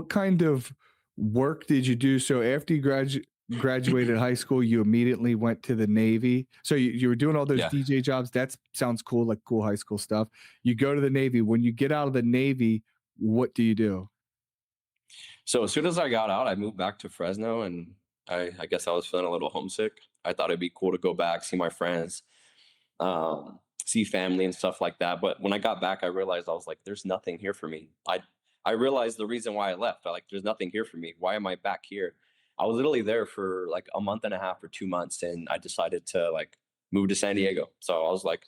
kind of work did you do? So after you graduated high school, you immediately went to the Navy. So you were doing all those yeah. DJ jobs. That sounds cool, like cool high school stuff. You go to the Navy. When you get out of the Navy, what do you do? So as soon as I got out, I moved back to Fresno, and I guess I was feeling a little homesick. I thought it'd be cool to go back, see my friends, see family and stuff like that. But when I got back, I realized I was like, there's nothing here for me. I realized the reason why I left. There's nothing here for me. Why am I back here? I was literally there for like a month and a half or 2 months, and I decided to like move to San Diego. So I was like,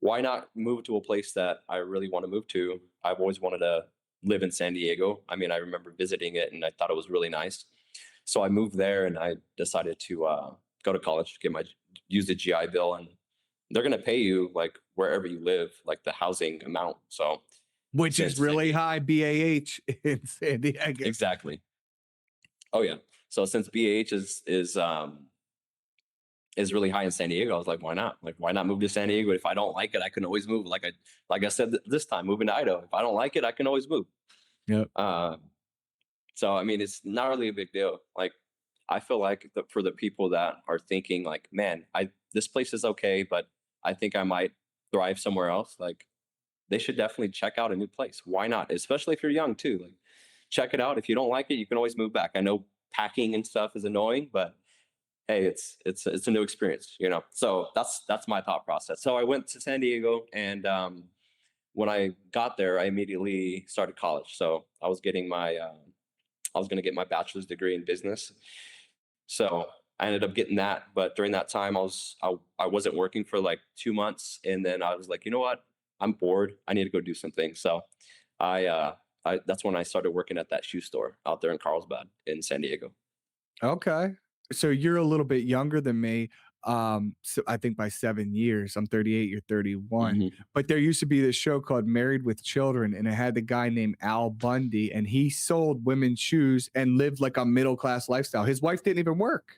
why not move to a place that I really want to move to? I've always wanted to live in San Diego. I mean, I remember visiting it, and I thought it was really nice. So I moved there, and I decided to go to college, get my use the GI Bill, and they're going to pay you like wherever you live, like the housing amount. So Which is since San really Diego, high BAH in San Diego. exactly. Oh yeah. So since BAH is really high in San Diego, I was like, why not? Like, why not move to San Diego? If I don't like it, I can always move. Like I said this time, moving to Idaho. If I don't like it, I can always move. Yep. Uh, so I mean, it's not really a big deal. Like I feel like for the people that are thinking like, man, I this place is okay, but I think I might thrive somewhere else. Like they should definitely check out a new place. Why not? Especially if you're young too. Like check it out. If you don't like it, you can always move back. I know packing and stuff is annoying, but hey, it's a new experience, you know. So that's my thought process. So I went to San Diego, and when I got there, I immediately started college. So I was going to get my bachelor's degree in business. So I ended up getting that, but during that time, I wasn't working for like 2 months, and then I was like, you know what, I'm bored. I need to go do something. So I that's when I started working at that shoe store out there in Carlsbad in San Diego. Okay. So you're a little bit younger than me. So I think by 7 years. I'm 38, you're 31. Hmm. But there used to be this show called Married with Children, and it had the guy named Al Bundy, and he sold women's shoes and lived like a middle class lifestyle. His wife didn't even work.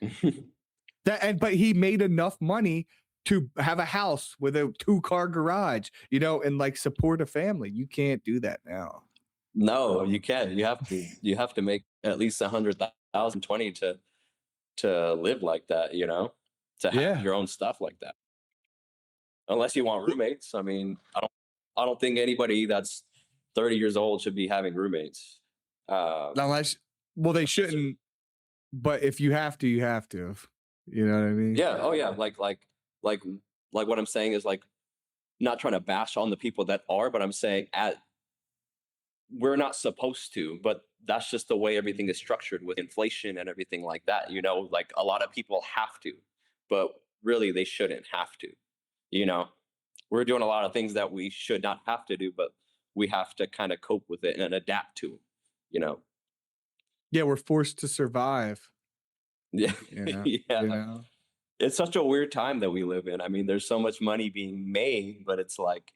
But he made enough money to have a house with a two-car garage, and like support a family. You can't do that now. No, you can't. You have to make at least 100,000 20 to live like that, you know, to have Yeah. your own stuff like that. Unless you want roommates. I mean, I don't think anybody that's 30 years old should be having roommates. Unless, well, they Unless you're, shouldn't, but if you have to, you have to. You know what I mean? yeah, oh yeah, like like what I'm saying is like not trying to bash on the people that are, but I'm saying we're not supposed to, but that's just the way everything is structured with inflation and everything like that. Like a lot of people have to, but really they shouldn't have to. You know, we're doing a lot of things that we should not have to do, but we have to kind of cope with it and adapt to, you know. Yeah, we're forced to survive, Yeah. you know, you Yeah. know? It's such a weird time that we live in. I mean, there's so much money being made, but it's like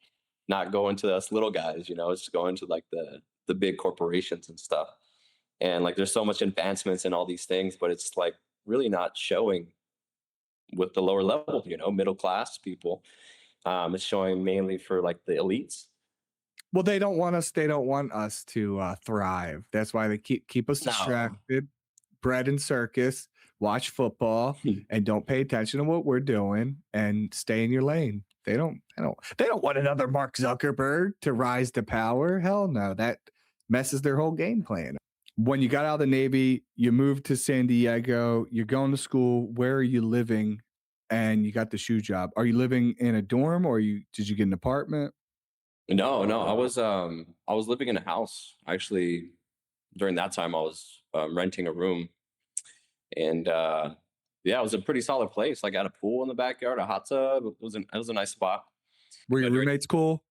not going to us little guys, it's going to like the big corporations and stuff. And like there's so much advancements in all these things, but it's like really not showing with the lower level, middle class people. It's showing mainly for like the elites. Well, they don't want us to, thrive. That's why they keep us No. distracted, bread and circus, watch football, and don't pay attention to what we're doing and stay in your lane. They don't want another Mark Zuckerberg to rise to power. Hell no, that messes their whole game plan. When you got out of the Navy, you moved to San Diego, you're going to school. Where are you living? And you got the shoe job. Are you living in a dorm or did you get an apartment? No, no, I was living in a house. Actually, during that time I was renting a room. And yeah, it was a pretty solid place. Like, I had a pool in the backyard, a hot tub. It was a nice spot. Were your But during roommates cool?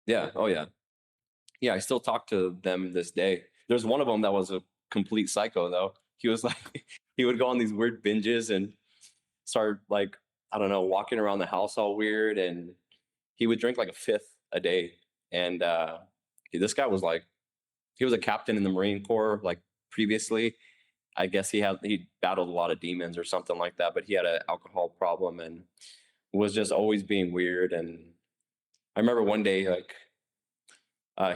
Yeah, oh yeah. Yeah, I still talk to them this day. There's one of them that was a complete psycho though. He was like he would go on these weird binges and start, like, I don't know, walking around the house all weird, and he would drink like a fifth a day. And this guy was like, he was a captain in the Marine Corps like previously. I guess he battled a lot of demons or something like that, but he had an alcohol problem and was just always being weird. And I remember one day, like,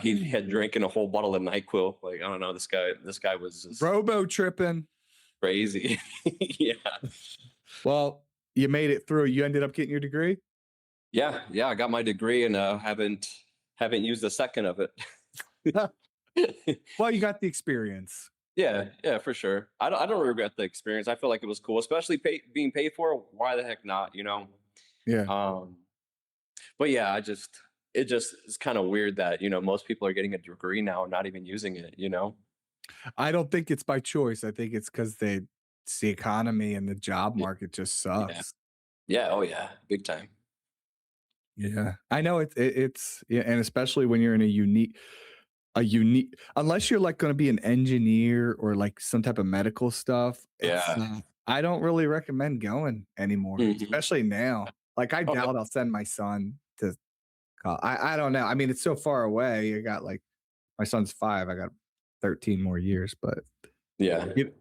he had drinking a whole bottle of NyQuil. Like, I don't know, this guy was just Robo tripping. crazy. Yeah, Well, you made it through. You ended up getting your degree? yeah, yeah. I got my degree and haven't used a second of it. Well, you got the experience. Yeah, yeah, for sure. I don't regret the experience. I feel like it was cool, especially being paid for. Why the heck not? Yeah. Um, but yeah, it just is kind of weird that most people are getting a degree now and not even using it. I don't think it's by choice. I think it's because it's the economy and the job Y- market just Yeah, sucks. yeah, oh yeah, big time. Yeah. I know it's yeah, and especially when you're in a unique unless you're like gonna be an engineer or like some type of medical stuff, Yeah. I don't really recommend going anymore, Hmm. especially now. Like I Oh, doubt I'll send my son to I don't know. I mean, it's so far away. I got like my son's 5. I got 13 more years, but yeah. you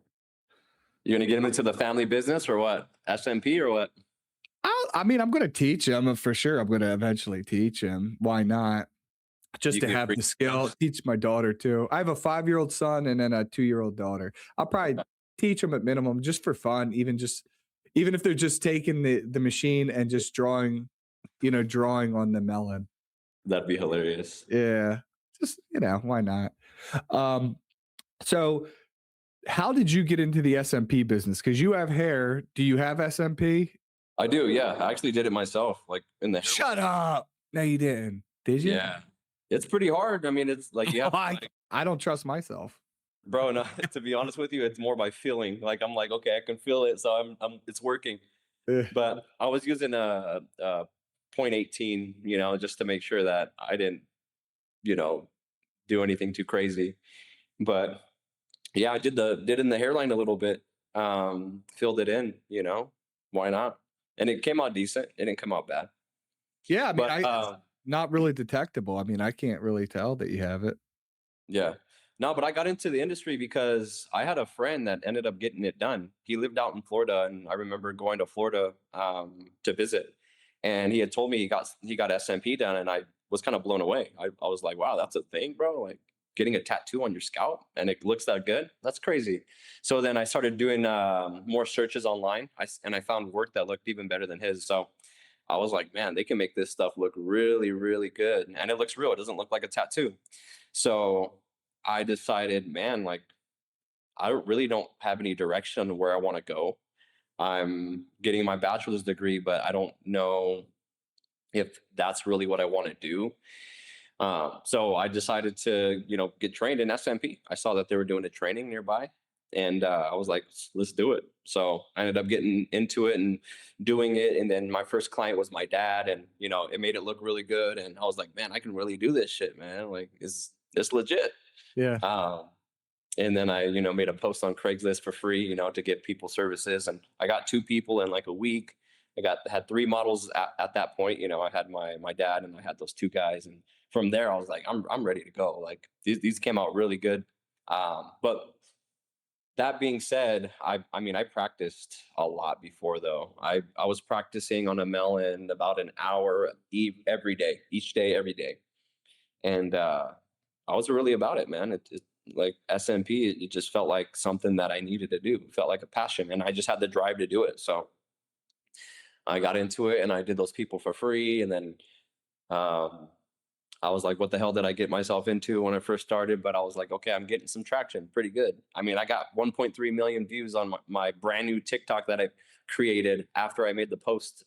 You gonna get him into the family business or what? SMP or what? I mean, I'm gonna teach him for sure. I'm gonna eventually teach him. Why not? Just You to can have free. the skill. Teach my daughter too. I have a 5-year-old son and then a 2-year-old daughter. I'll probably teach them at minimum just for fun, even if they're just taking the machine and just drawing on the melon. That'd be hilarious. Yeah. Just, why not? Um, so how did you get into the SMP business? Because you have hair. Do you have SMP? I do, yeah. I actually did it myself, like in the hairline. Shut up. No, you didn't. Did you? Yeah. It's pretty hard. I mean, it's like you have to, I, like, I don't trust myself. bro, no, to be honest with you, it's more by feeling. Like, I'm like, okay, I can feel it, so it's working. Eh, But I was using a .18, just to make sure that I didn't, you know, do anything too crazy. But yeah, I did in the hairline a little bit. Filled it in, why not? And it came out decent. It didn't come out bad. Yeah, I mean, But it's not really detectable. I mean, I can't really tell that you have it. yeah. No, but I got into the industry because I had a friend that ended up getting it done. He lived out in Florida, and I remember going to Florida to visit. And he had told me he got SMP done, and I was kind of blown away. I was like, wow, that's a thing, bro. Like, getting a tattoo on your scalp and it looks that good. That's crazy. So then I started doing more searches online, and I found work that looked even better than his. So I was like, man, they can make this stuff look really, really good. And it looks real. It doesn't look like a tattoo. So I decided, man, like, I really don't have any direction where I want to go. I'm getting my bachelor's degree, but I don't know if that's really what I want to do. So I decided to, get trained in SMP. I saw that they were doing a training nearby, and I was like, let's do it. So I ended up getting into it and doing it. And then my first client was my dad, and it made it look really good. And I was like, man, I can really do this shit, man. Like, is this legit? Yeah. Um, and then I, made a post on Craigslist for free, to get people services, and I got 2 people in like a week. Had 3 models at that point. I had my dad and I had those 2 guys, and from there I was like, I'm ready to go. Like these came out really good. But that being said, I mean I practiced a lot before though. I was practicing on a melon about an hour every day, each day, every day, and I was really about it, man. It like SMP, it just felt like something that I needed to do. It felt like a passion, and I just had the drive to do it. So I got into it, and I did those people for free, and then um, I was like, "What the hell did I get myself into?" When I first started, but I was like, "Okay, I'm getting some traction, pretty good." I mean, I got 1.3 million views on my brand new TikTok that I created after I made the post.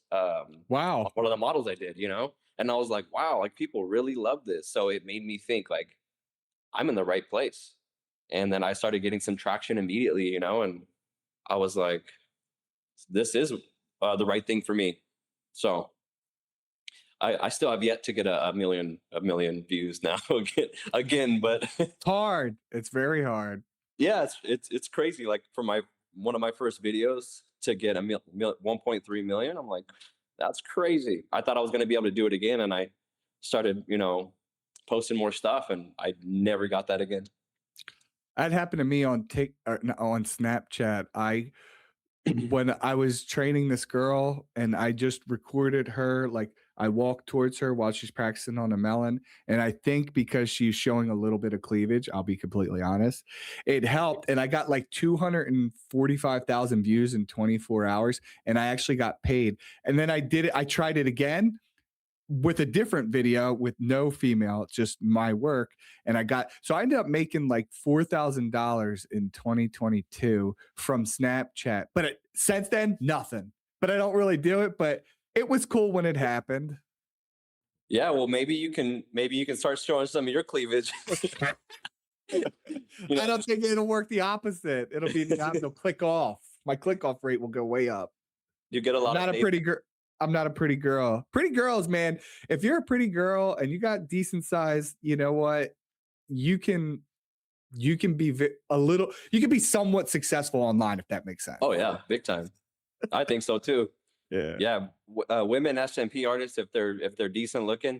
Wow. One of the models I did, and I was like, "Wow, like people really love this." So it made me think like I'm in the right place. And then I started getting some traction immediately, and I was like, this is the right thing for me. So I still have yet to get a million views now again, but It's hard. It's very hard. yeah, it's crazy. Like for one of my first videos to get 1.3 million, I'm like, that's crazy. I thought I was going to be able to do it again, and I started, posting more stuff, and I never got that again. That happened to me on on Snapchat. I when I was training this girl and I just recorded her, like I walked towards her while she's practicing on a melon. And I think because she's showing a little bit of cleavage, I'll be completely honest, it helped. And I got like 245,000 views in 24 hours. And I actually got paid. And then I tried it again with a different video with no female, just my work. And I ended up making like $4,000 in 2022 from Snapchat. But since then, nothing. But I don't really do it. But it was cool when it happened. Yeah, well, maybe you can start showing some of your cleavage. I don't think it'll work the opposite. It'll be they'll click off. My click off rate will go way up. You get a I'm lot not of a pretty girl. I'm not a pretty girl. Pretty girls, man. If you're a pretty girl and you got decent size, you know what? You can be you can be somewhat successful online if that makes sense. Oh yeah, big time. I think so too. Yeah. Yeah, women SMP artists, if they're decent looking,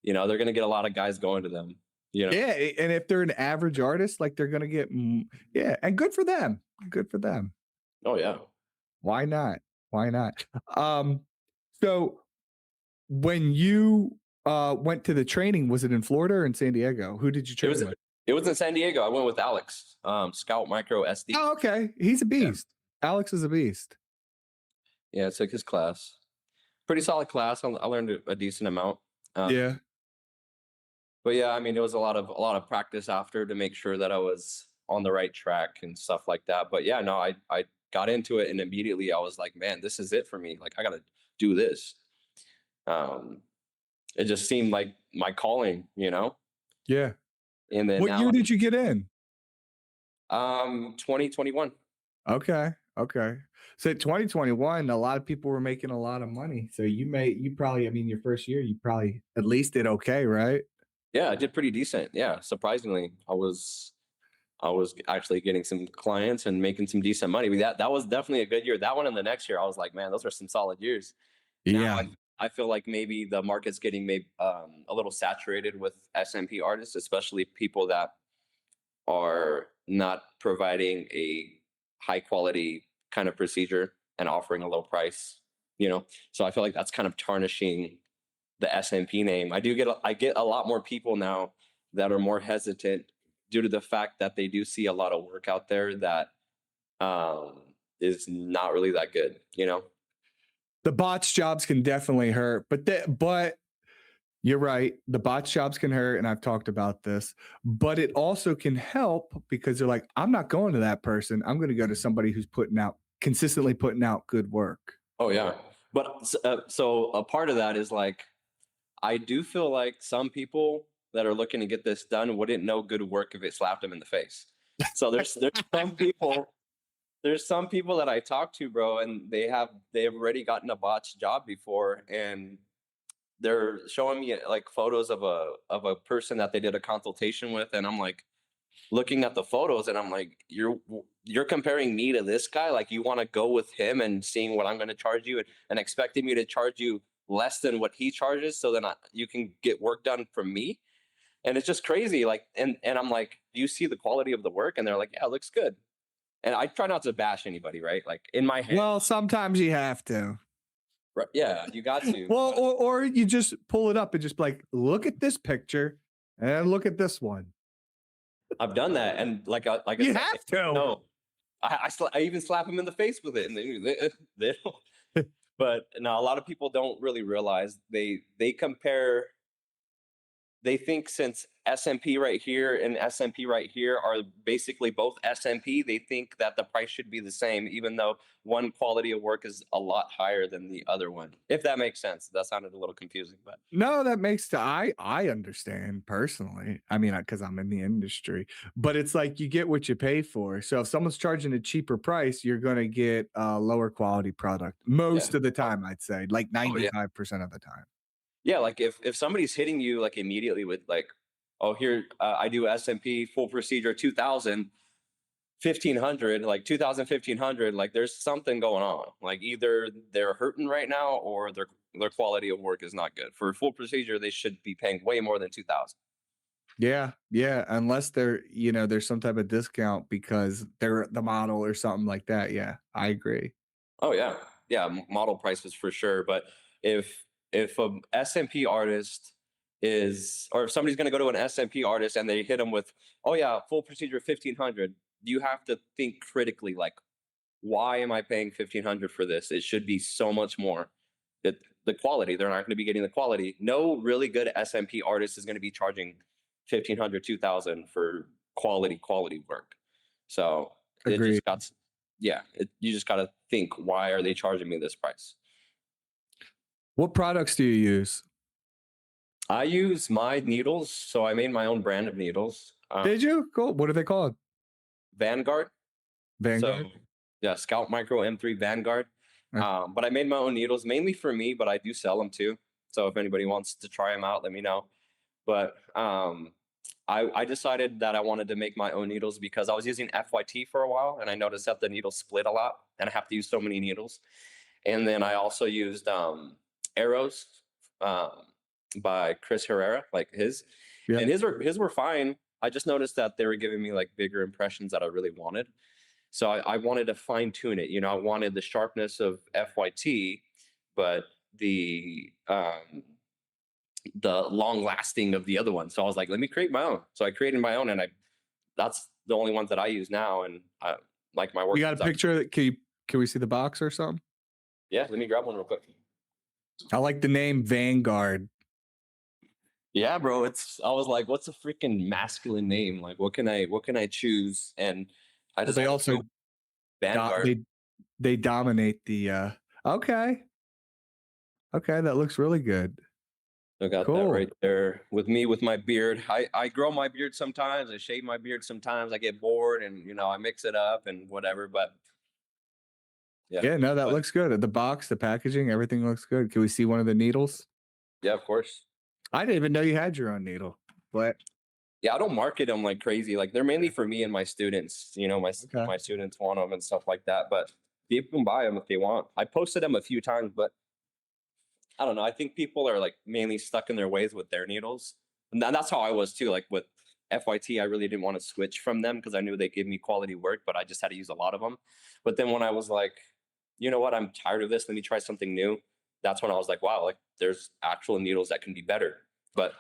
they're gonna get a lot of guys going to them. Yeah, and if they're an average artist, like they're gonna get yeah, and good for them. Good for them. Oh yeah. Why not? Why not? Um, so when you went to the training, was it in Florida or in San Diego? Who did you It was train with? it was in San Diego. I went with Alex, Scalp Micro SD. Oh, okay. He's a Yeah, beast. Alex is a beast. yeah. I took his class. Pretty solid class. I learned a decent amount. Uh, Yeah. but yeah, I mean, it was a lot of practice after to make sure that I was on the right track and stuff like that. But yeah, no, I got into it, and immediately I was like, man, this is it for me. Like I got to do this. Um, it just seemed like my calling. Yeah. And then What year now, did you get in? 2021. Okay. Okay. So 2021, a lot of people were making a lot of money. So you probably, I mean, your first year, you probably at least did okay, right? Yeah, I did pretty decent. Yeah, surprisingly, I was actually getting some clients and making some decent money. I mean, that was definitely a good year. That one and the next year, I was like, man, those are some solid years. Now Yeah. I feel like maybe the market's getting maybe a little saturated with SMP artists, especially people that are not providing a high quality kind of procedure and offering a low price. So I feel like that's kind of tarnishing the SMP name. I get a lot more people now that are more hesitant due to the fact that they do see a lot of work out there that um, is not really that good. The bots jobs can definitely hurt, but you're right. The bots jobs can hurt, and I've talked about this, but it also can help because they're like, I'm not going to that person. I'm going to go to somebody who's consistently putting out good work. Oh yeah, but so a part of that is like I do feel like some people that are looking to get this done wouldn't know good work if it slapped them in the face. So there's some people that I talk to, bro, and they've already gotten a botched job before, and they're showing me like photos of a person that they did a consultation with, and I'm like looking at the photos, and I'm like, you're comparing me to this guy? Like, you want to go with him and seeing what I'm going to charge you, and expecting me to charge you less than what he charges, so then you can get work done from me? And it's just crazy. Like, and I'm like, do you see the quality of the work? And they're like, yeah, it looks good. And I try not to bash anybody, right? Like in my head, Well, sometimes you have to. right, yeah, you got to. Well, But or you just pull it up and just be like, look at this picture and look at this one. I've done that, and like I You said, have to. no, I even slap them in the face with it, and they don't. But no, a lot of people don't really realize they compare. They think since SMP right here and SMP right here are basically both SMP, they think that the price should be the same, even though one quality of work is a lot higher than the other one. If that makes sense. That sounded a little confusing, but No, that makes I understand personally. I mean, because I'm in the industry, but it's like you get what you pay for. So if someone's charging a cheaper price, you're gonna get a lower quality product yeah. most of the Oh, time. I'd say like oh yeah. 95% of the time. Yeah, like if somebody's hitting you like immediately with like, oh here I do SMP full procedure 2000, 1500, like 2000, 1500, like there's something going on. Like either they're hurting right now or their quality of work is not good. For a full procedure, they should be paying way more than 2000. Yeah, yeah. Unless there's some type of discount because they're the model or something like that. Yeah, I agree. Oh yeah, yeah, model prices for sure. But if a SMP artist is, or if somebody's going to go to an SMP artist and they hit them with, oh yeah, full procedure 1500, you have to think critically, like, why am I paying 1500 for this? It should be so much more. The quality, they're not going to be getting the quality. No really good SMP artist is going to be charging 1500, 2000 for quality work. So it Agreed. just got, yeah, you just got to think, why are they charging me this price? What products do you use? I use my needles, so I made my own brand of needles. Did you? Cool. What are they called? Vanguard. So Vanguard. yeah, Scalp Micro M3 Vanguard. Uh, But I made my own needles mainly for me, but I do sell them too. So if anybody wants to try them out, let me know. But I decided that I wanted to make my own needles because I was using FYT for a while, and I noticed that the needles split a lot, and I have to use so many needles. And then I also used arrows um, by Chris Herrera, like his, Yeah. and his were fine. I just noticed that they were giving me like bigger impressions that I really wanted. So I wanted to fine tune it. I wanted the sharpness of FYT, but the long lasting of the other one. So I was like, let me create my own. So I created my own, and that's the only ones that I use now, and I like my work. You got a picture? Can we see the box or something? Yeah, let me grab one real quick. I like the name Vanguard. Yeah, bro. I was like, what's a freaking masculine name? Like, what can I choose? And I just They also Vanguard. they dominate the okay. Okay, that looks really good. I got that Cool. right there with me with my beard. I grow my beard sometimes. I shave my beard sometimes. I get bored, and I mix it up and whatever. But yeah, Yeah, no, that but looks good. The box, the packaging, everything looks good. Can we see one of the needles? yeah, of course. I didn't even know you had your own needle. But Yeah, I don't market them like crazy. Like they're mainly for me and my students. okay. My students want them and stuff like that. But people can buy them if they want. I posted them a few times, but I don't know. I think people are like mainly stuck in their ways with their needles, and that's how I was too. Like with FYT, I really didn't want to switch from them because I knew they gave me quality work, but I just had to use a lot of them. But then when I was like, you know what, I'm tired of this. Let me try something new. That's when I was like, wow, like there's actual needles that can be better. But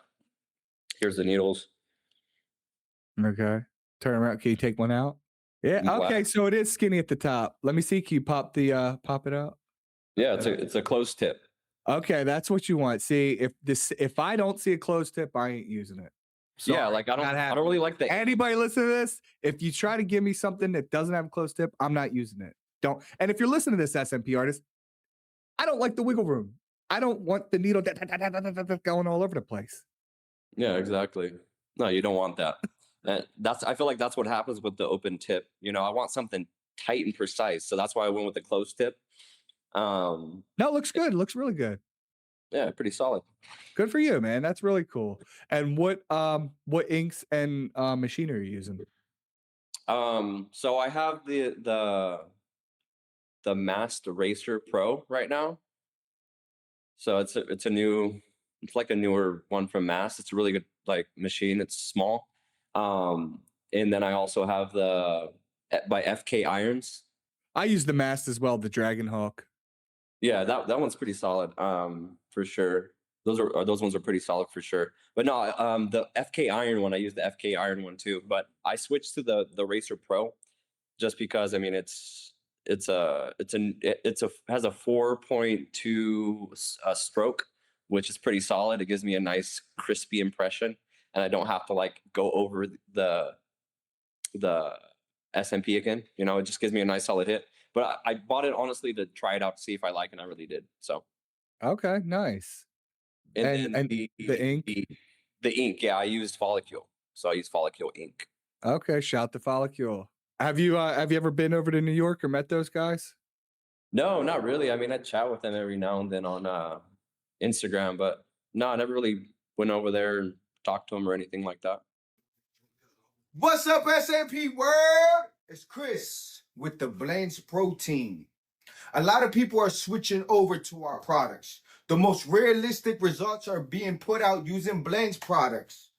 here's the needles. Okay. Turn around. Can you take one out? Yeah. I'm glad. Okay. So it is skinny at the top. Let me see. Can you pop it out? Yeah, it's a closed tip. Okay, that's what you want. See, if I don't see a closed tip, I ain't using it. Yeah, Sorry, like I not don't really like the anybody listen to this. If you try to give me something that doesn't have a closed tip, I'm not using it. Don't. And if you're listening to this SMP artist, I don't like the wiggle room. I don't want the needle going all over the place. Yeah, exactly. No, you don't want that. That's I feel like that's what happens with the open tip. You know, I want something tight and precise, so that's why I went with the closed tip. Um, No, it looks good. It looks really good. yeah, pretty solid. Good for you, man. That's really cool. And what inks and machine are you using? So I have the Master Racer Pro right now. So it's like a newer one from Mass. It's a really good like machine. It's small. Um, and then I also have the by FK Irons. I use the mast as well, the Dragon Hawk. Yeah, that one's pretty solid. For sure. Those ones are pretty solid for sure. But no, the FK Iron one, I use the FK Iron one too. But I switched to the Racer Pro just because I mean it's a has a 4.2 stroke, which is pretty solid. It gives me a nice crispy impression, and I don't have to like go over the SMP again. You know, it just gives me a nice solid hit. But I bought it honestly to try it out to see if I like it, and I really did. So, Okay, nice. and then And the ink? the ink, yeah, I used Follicule, so I use Follicule ink. Okay, shout to Follicule. Have you ever been over to New York or met those guys? No, not really. I mean, I chat with them every now and then on Instagram, but no, I never really went over there and talked to them or anything like that. What's up, SMP world? It's Chris with the Blends Protein. A lot of people are switching over to our products. The most realistic results are being put out using Blends products.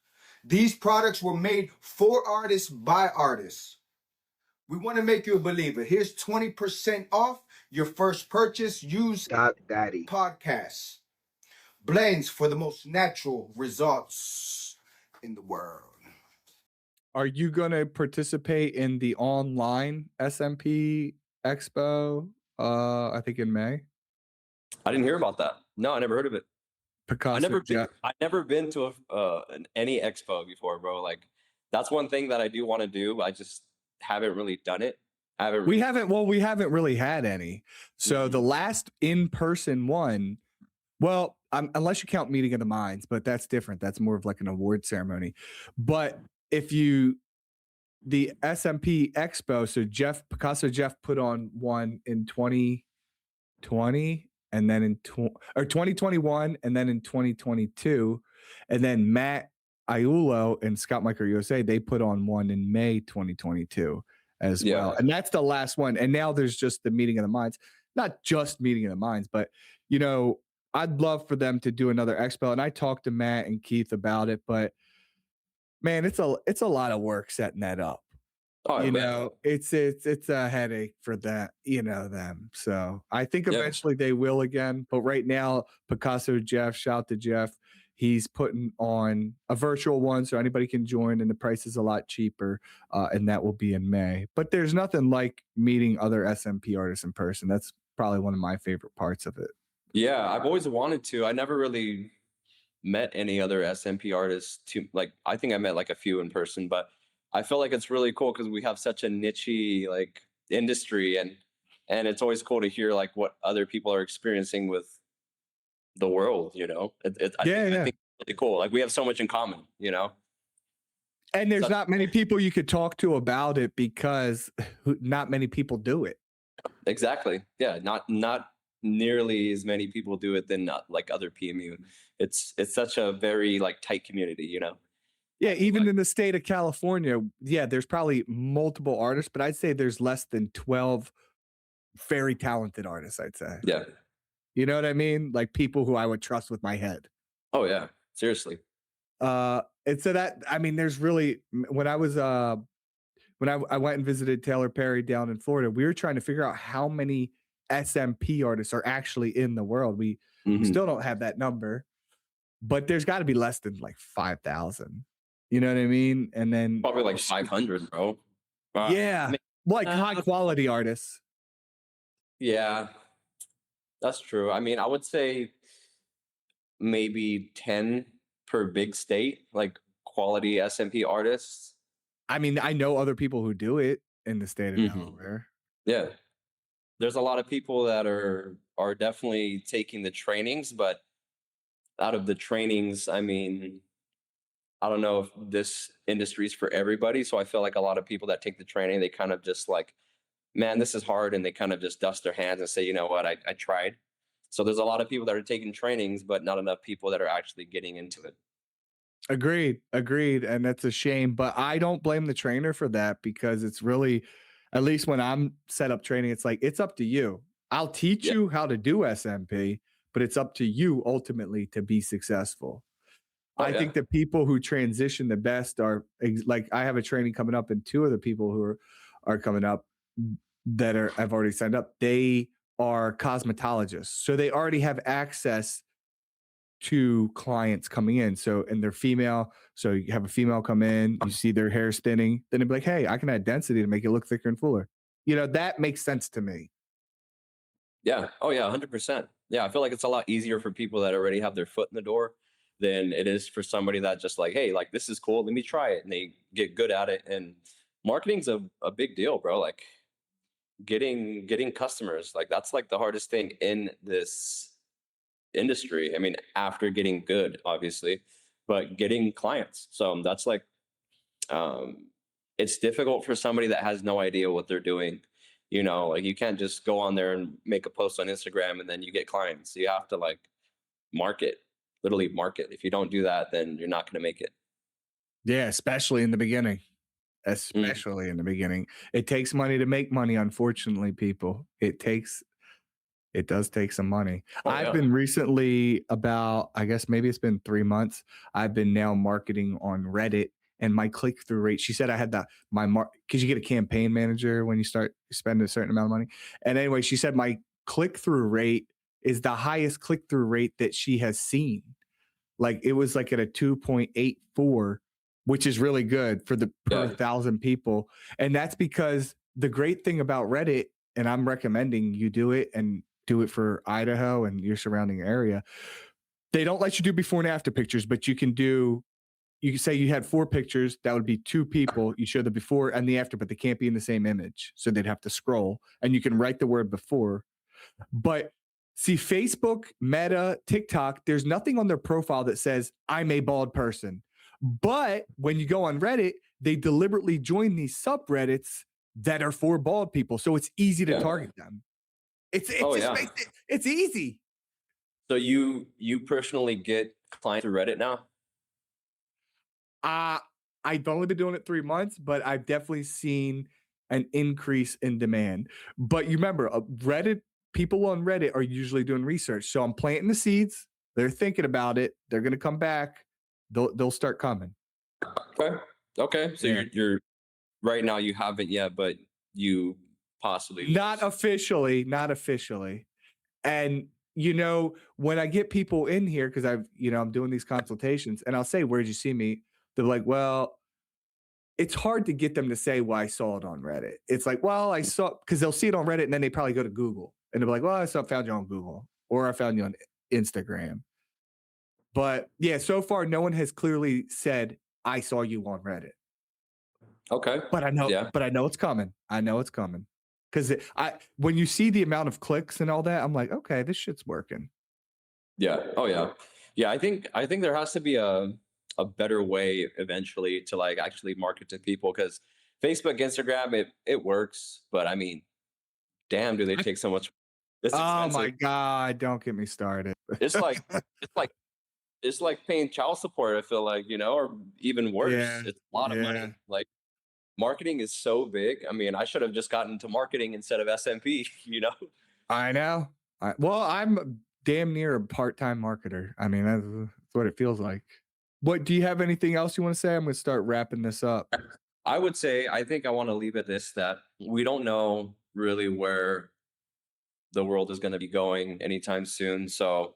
These products were made for artists by artists. We want to make you a believer. Here's 20% off your first purchase. Use Dattie podcast. Blends for the most natural results in the world. Are you going to participate in the online SMP Expo? I think in May. I didn't hear about that. No, I never heard of it. Picasso Jeff. I never been to any expo before, bro. Like that's one thing that I do want to do. I just haven't really done it. I haven't. We haven't really had any. So the last in-person one, well, unless you count Meeting of the Minds, but that's different. That's more of like an award ceremony. But if you the SMP Expo, so Picasso Jeff put on one in 2020 and then in 2021 and then in 2022, and then Matt Aiulo and Scalp Micro USA, they put on one in May 2022 as well. And that's the last one. And now there's just the Meeting of the Minds. Not just Meeting of the Minds, but you know, I'd love for them to do another expo. And I talked to Matt and Keith about it, but man, it's a lot of work setting that up. Oh, you know, it's a headache for that, you know, them. So I think eventually they will again. But right now, Picasso Jeff, shout to Jeff. He's putting on a virtual one so anybody can join, and the price is a lot cheaper. And that will be in May. But there's nothing like meeting other SMP artists in person. That's probably one of my favorite parts of it. Yeah, I've always wanted to. I never really met any other SMP artists to like I think I met like a few in person, but I feel like it's really cool because we have such a nichey like industry and it's always cool to hear like what other people are experiencing with the world, you know. I think it's really cool. Like we have so much in common, you know. And there's not many people you could talk to about it because not many people do it. Exactly. Yeah, not nearly as many people do it than not like other PMU. It's such a very like tight community, you know. Yeah, even in the state of California, yeah, there's probably multiple artists, but I'd say there's less than 12 very talented artists, I'd say. Yeah. You know what I mean? Like people who I would trust with my head. Oh yeah, seriously. And so that I mean, there's really when I was when I went and visited Taylor Perry down in Florida, we were trying to figure out how many SMP artists are actually in the world. We still don't have that number, but there's got to be less than like 5,000. You know what I mean? And then probably like 500, bro. Yeah, I mean, like high quality artists. Yeah, that's true. I mean, I would say maybe 10 per big state, like quality SMP artists. I mean, I know other people who do it in the state of Delaware. Yeah. There's a lot of people that are definitely taking the trainings, but out of the trainings, I mean, I don't know if this industry is for everybody. So I feel like a lot of people that take the training, they kind of just like, man, this is hard. And they kind of just dust their hands and say, you know what, I tried. So there's a lot of people that are taking trainings, but not enough people that are actually getting into it. Agreed, and that's a shame, but I don't blame the trainer for that because it's really, at least when I'm set up training, it's like, it's up to you. I'll teach Yeah. you how to do SMP, but it's up to you ultimately to be successful. Oh, I yeah. think the people who transition the best are like, I have a training coming up, and two of the people who are coming up that I've already signed up, they are cosmetologists. So they already have access to clients coming in. So, and they're female. So you have a female come in, you see their hair thinning, then it'd be like, hey, I can add density to make it look thicker and fuller. You know, that makes sense to me. Yeah. Oh, yeah. 100%. Yeah. I feel like it's a lot easier for people that already have their foot in the door than it is for somebody that just like, hey, like, this is cool. Let me try it. And they get good at it. And marketing's a big deal, bro. Like getting customers, like that's like the hardest thing in this industry. I mean, after getting good, obviously, but getting clients. So that's like, um, it's difficult for somebody that has no idea what they're doing. You know, like you can't just go on there and make a post on Instagram and then you get clients. You have to like market, literally market. If you don't do that, then you're not going to make it. Yeah, especially in the beginning. Mm. Especially in the beginning. It takes money to make money, unfortunately, people. It does take some money. Oh, I've yeah. been recently, about, I guess maybe it's been 3 months. I've been now marketing on Reddit, and my click through rate. She said I had because you get a campaign manager when you start spending a certain amount of money. And anyway, she said my click through rate is the highest click through rate that she has seen. Like it was like at a 2.84, which is really good for the per Yeah. 1,000 people. And that's because the great thing about Reddit, and I'm recommending you do it and do it for Idaho and your surrounding area. They don't let you do before and after pictures, but you can say you had 4 pictures, that would be 2 people. You show the before and the after, but they can't be in the same image. So they'd have to scroll, and you can write the word before. But see, Facebook, Meta, TikTok, there's nothing on their profile that says, I'm a bald person. But when you go on Reddit, they deliberately join these subreddits that are for bald people. So it's easy to target them. It Oh, just yeah. makes it's easy. So you personally get clients through Reddit now? I've only been doing it 3 months, but I've definitely seen an increase in demand. But you remember, Reddit, people on Reddit are usually doing research. So I'm planting the seeds. They're thinking about it. They're going to come back. They'll start coming. Okay. Okay. So Yeah. you're right now you haven't yet, but you possibly will. Not officially. And when I get people in here, because I'm doing these consultations, and I'll say, "Where'd you see me?" They're like, "Well," it's hard to get them to say, "Well, I saw it on Reddit." It's like, "Well, I saw," because they'll see it on Reddit and then they probably go to Google and they'll be like, "Well, found you on Google, or I found you on Instagram." But yeah, so far no one has clearly said, "I saw you on Reddit." Okay. But Yeah. I know it's coming. I know it's coming. Because when you see the amount of clicks and all that, I'm like, okay, this shit's working. Yeah. Oh, yeah. Yeah. I think there has to be a better way eventually to like actually market to people, because Facebook, Instagram, it works, but I mean, damn, do they take so much? It's Oh expensive. my God, don't get me started. It's like it's like it's like paying child support. I feel like, or even worse. Yeah. It's a lot of Yeah. money. Like marketing is so big. I mean, I should have just gotten into marketing instead of SMP. I know. I'm damn near a part-time marketer. I mean, that's what it feels like. What do you have anything else you want to say? I'm going to start wrapping this up. I would say, I think I want to leave it this, that we don't know really where the world is going to be going anytime soon. So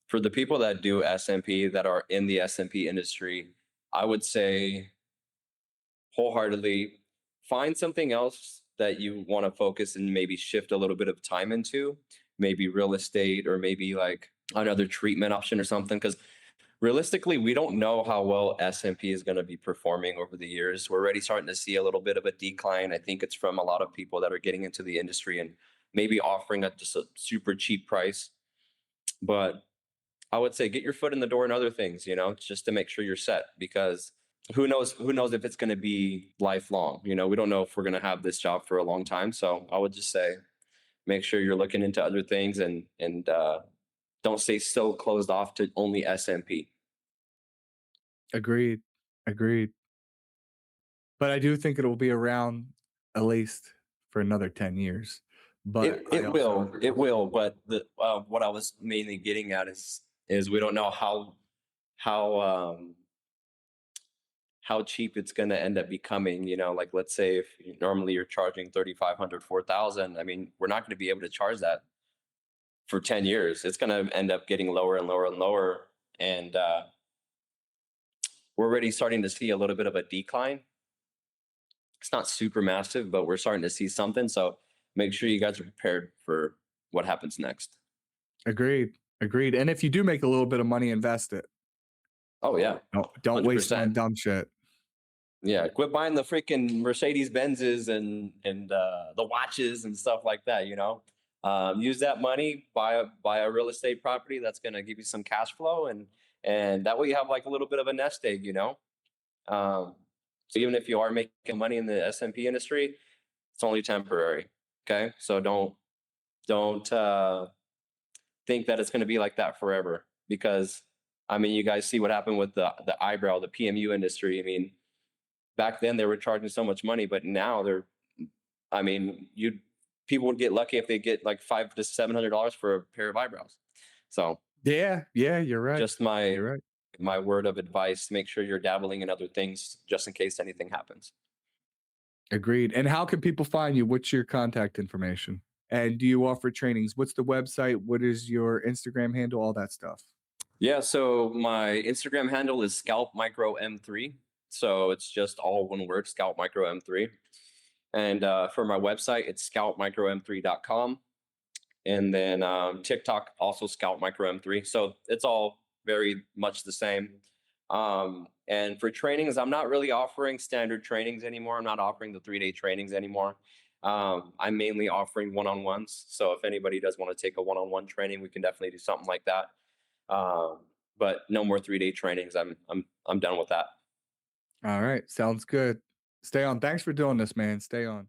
for the people that do SMP, that are in the SMP industry, I would say wholeheartedly find something else that you want to focus and maybe shift a little bit of time into, maybe real estate or maybe like another treatment option or something. Because realistically, we don't know how well SMP is going to be performing over the years. We're already starting to see a little bit of a decline. I think it's from a lot of people that are getting into the industry and maybe offering just a super cheap price. But I would say get your foot in the door and other things, just to make sure you're set, because who knows if it's going to be lifelong. We don't know if we're going to have this job for a long time. So I would just say make sure you're looking into other things, and don't stay so closed off to only SMP. Agreed. Agreed. But I do think it'll be around at least for another 10 years. But It will. But what I was mainly getting at is we don't know how cheap it's going to end up becoming. Like, let's say if normally you're charging 3,500, 4,000. I mean, we're not going to be able to charge that for 10 years. It's going to end up getting lower and lower and lower. And we're already starting to see a little bit of a decline. It's not super massive, but we're starting to see something. So make sure you guys are prepared for what happens next. Agreed. And if you do make a little bit of money, invest it. Oh yeah. Don't waste it on 100%. dumb shit. Yeah, quit buying the freaking Mercedes Benzes and the watches and stuff like that. Use that money, buy a real estate property that's going to give you some cash flow, and that way you have like a little bit of a nest egg. So even if you are making money in the SMP industry, it's only temporary. Okay, so don't think that it's going to be like that forever, because I mean, you guys see what happened with the eyebrow, the PMU industry. I mean, back then they were charging so much money, but now people would get lucky if they get like $500 to $700 for a pair of eyebrows. So yeah, you're right. Just my word of advice: make sure you're dabbling in other things just in case anything happens. Agreed. And how can people find you? What's your contact information? And do you offer trainings? What's the website? What is your Instagram handle? All that stuff. Yeah, so my Instagram handle is Scalp Micro M3. So it's just all one word, Scalp Micro M3. And for my website, it's scalpmicrom3.com. And then TikTok, also Scalp Micro M3. So it's all very much the same. And for trainings, I'm not really offering standard trainings anymore. I'm not offering the 3-day trainings anymore. I'm mainly offering one-on-ones. So if anybody does want to take a one-on-one training, we can definitely do something like that. But no more 3-day trainings. I'm done with that. All right, sounds good. Stay on. Thanks for doing this, man. Stay on.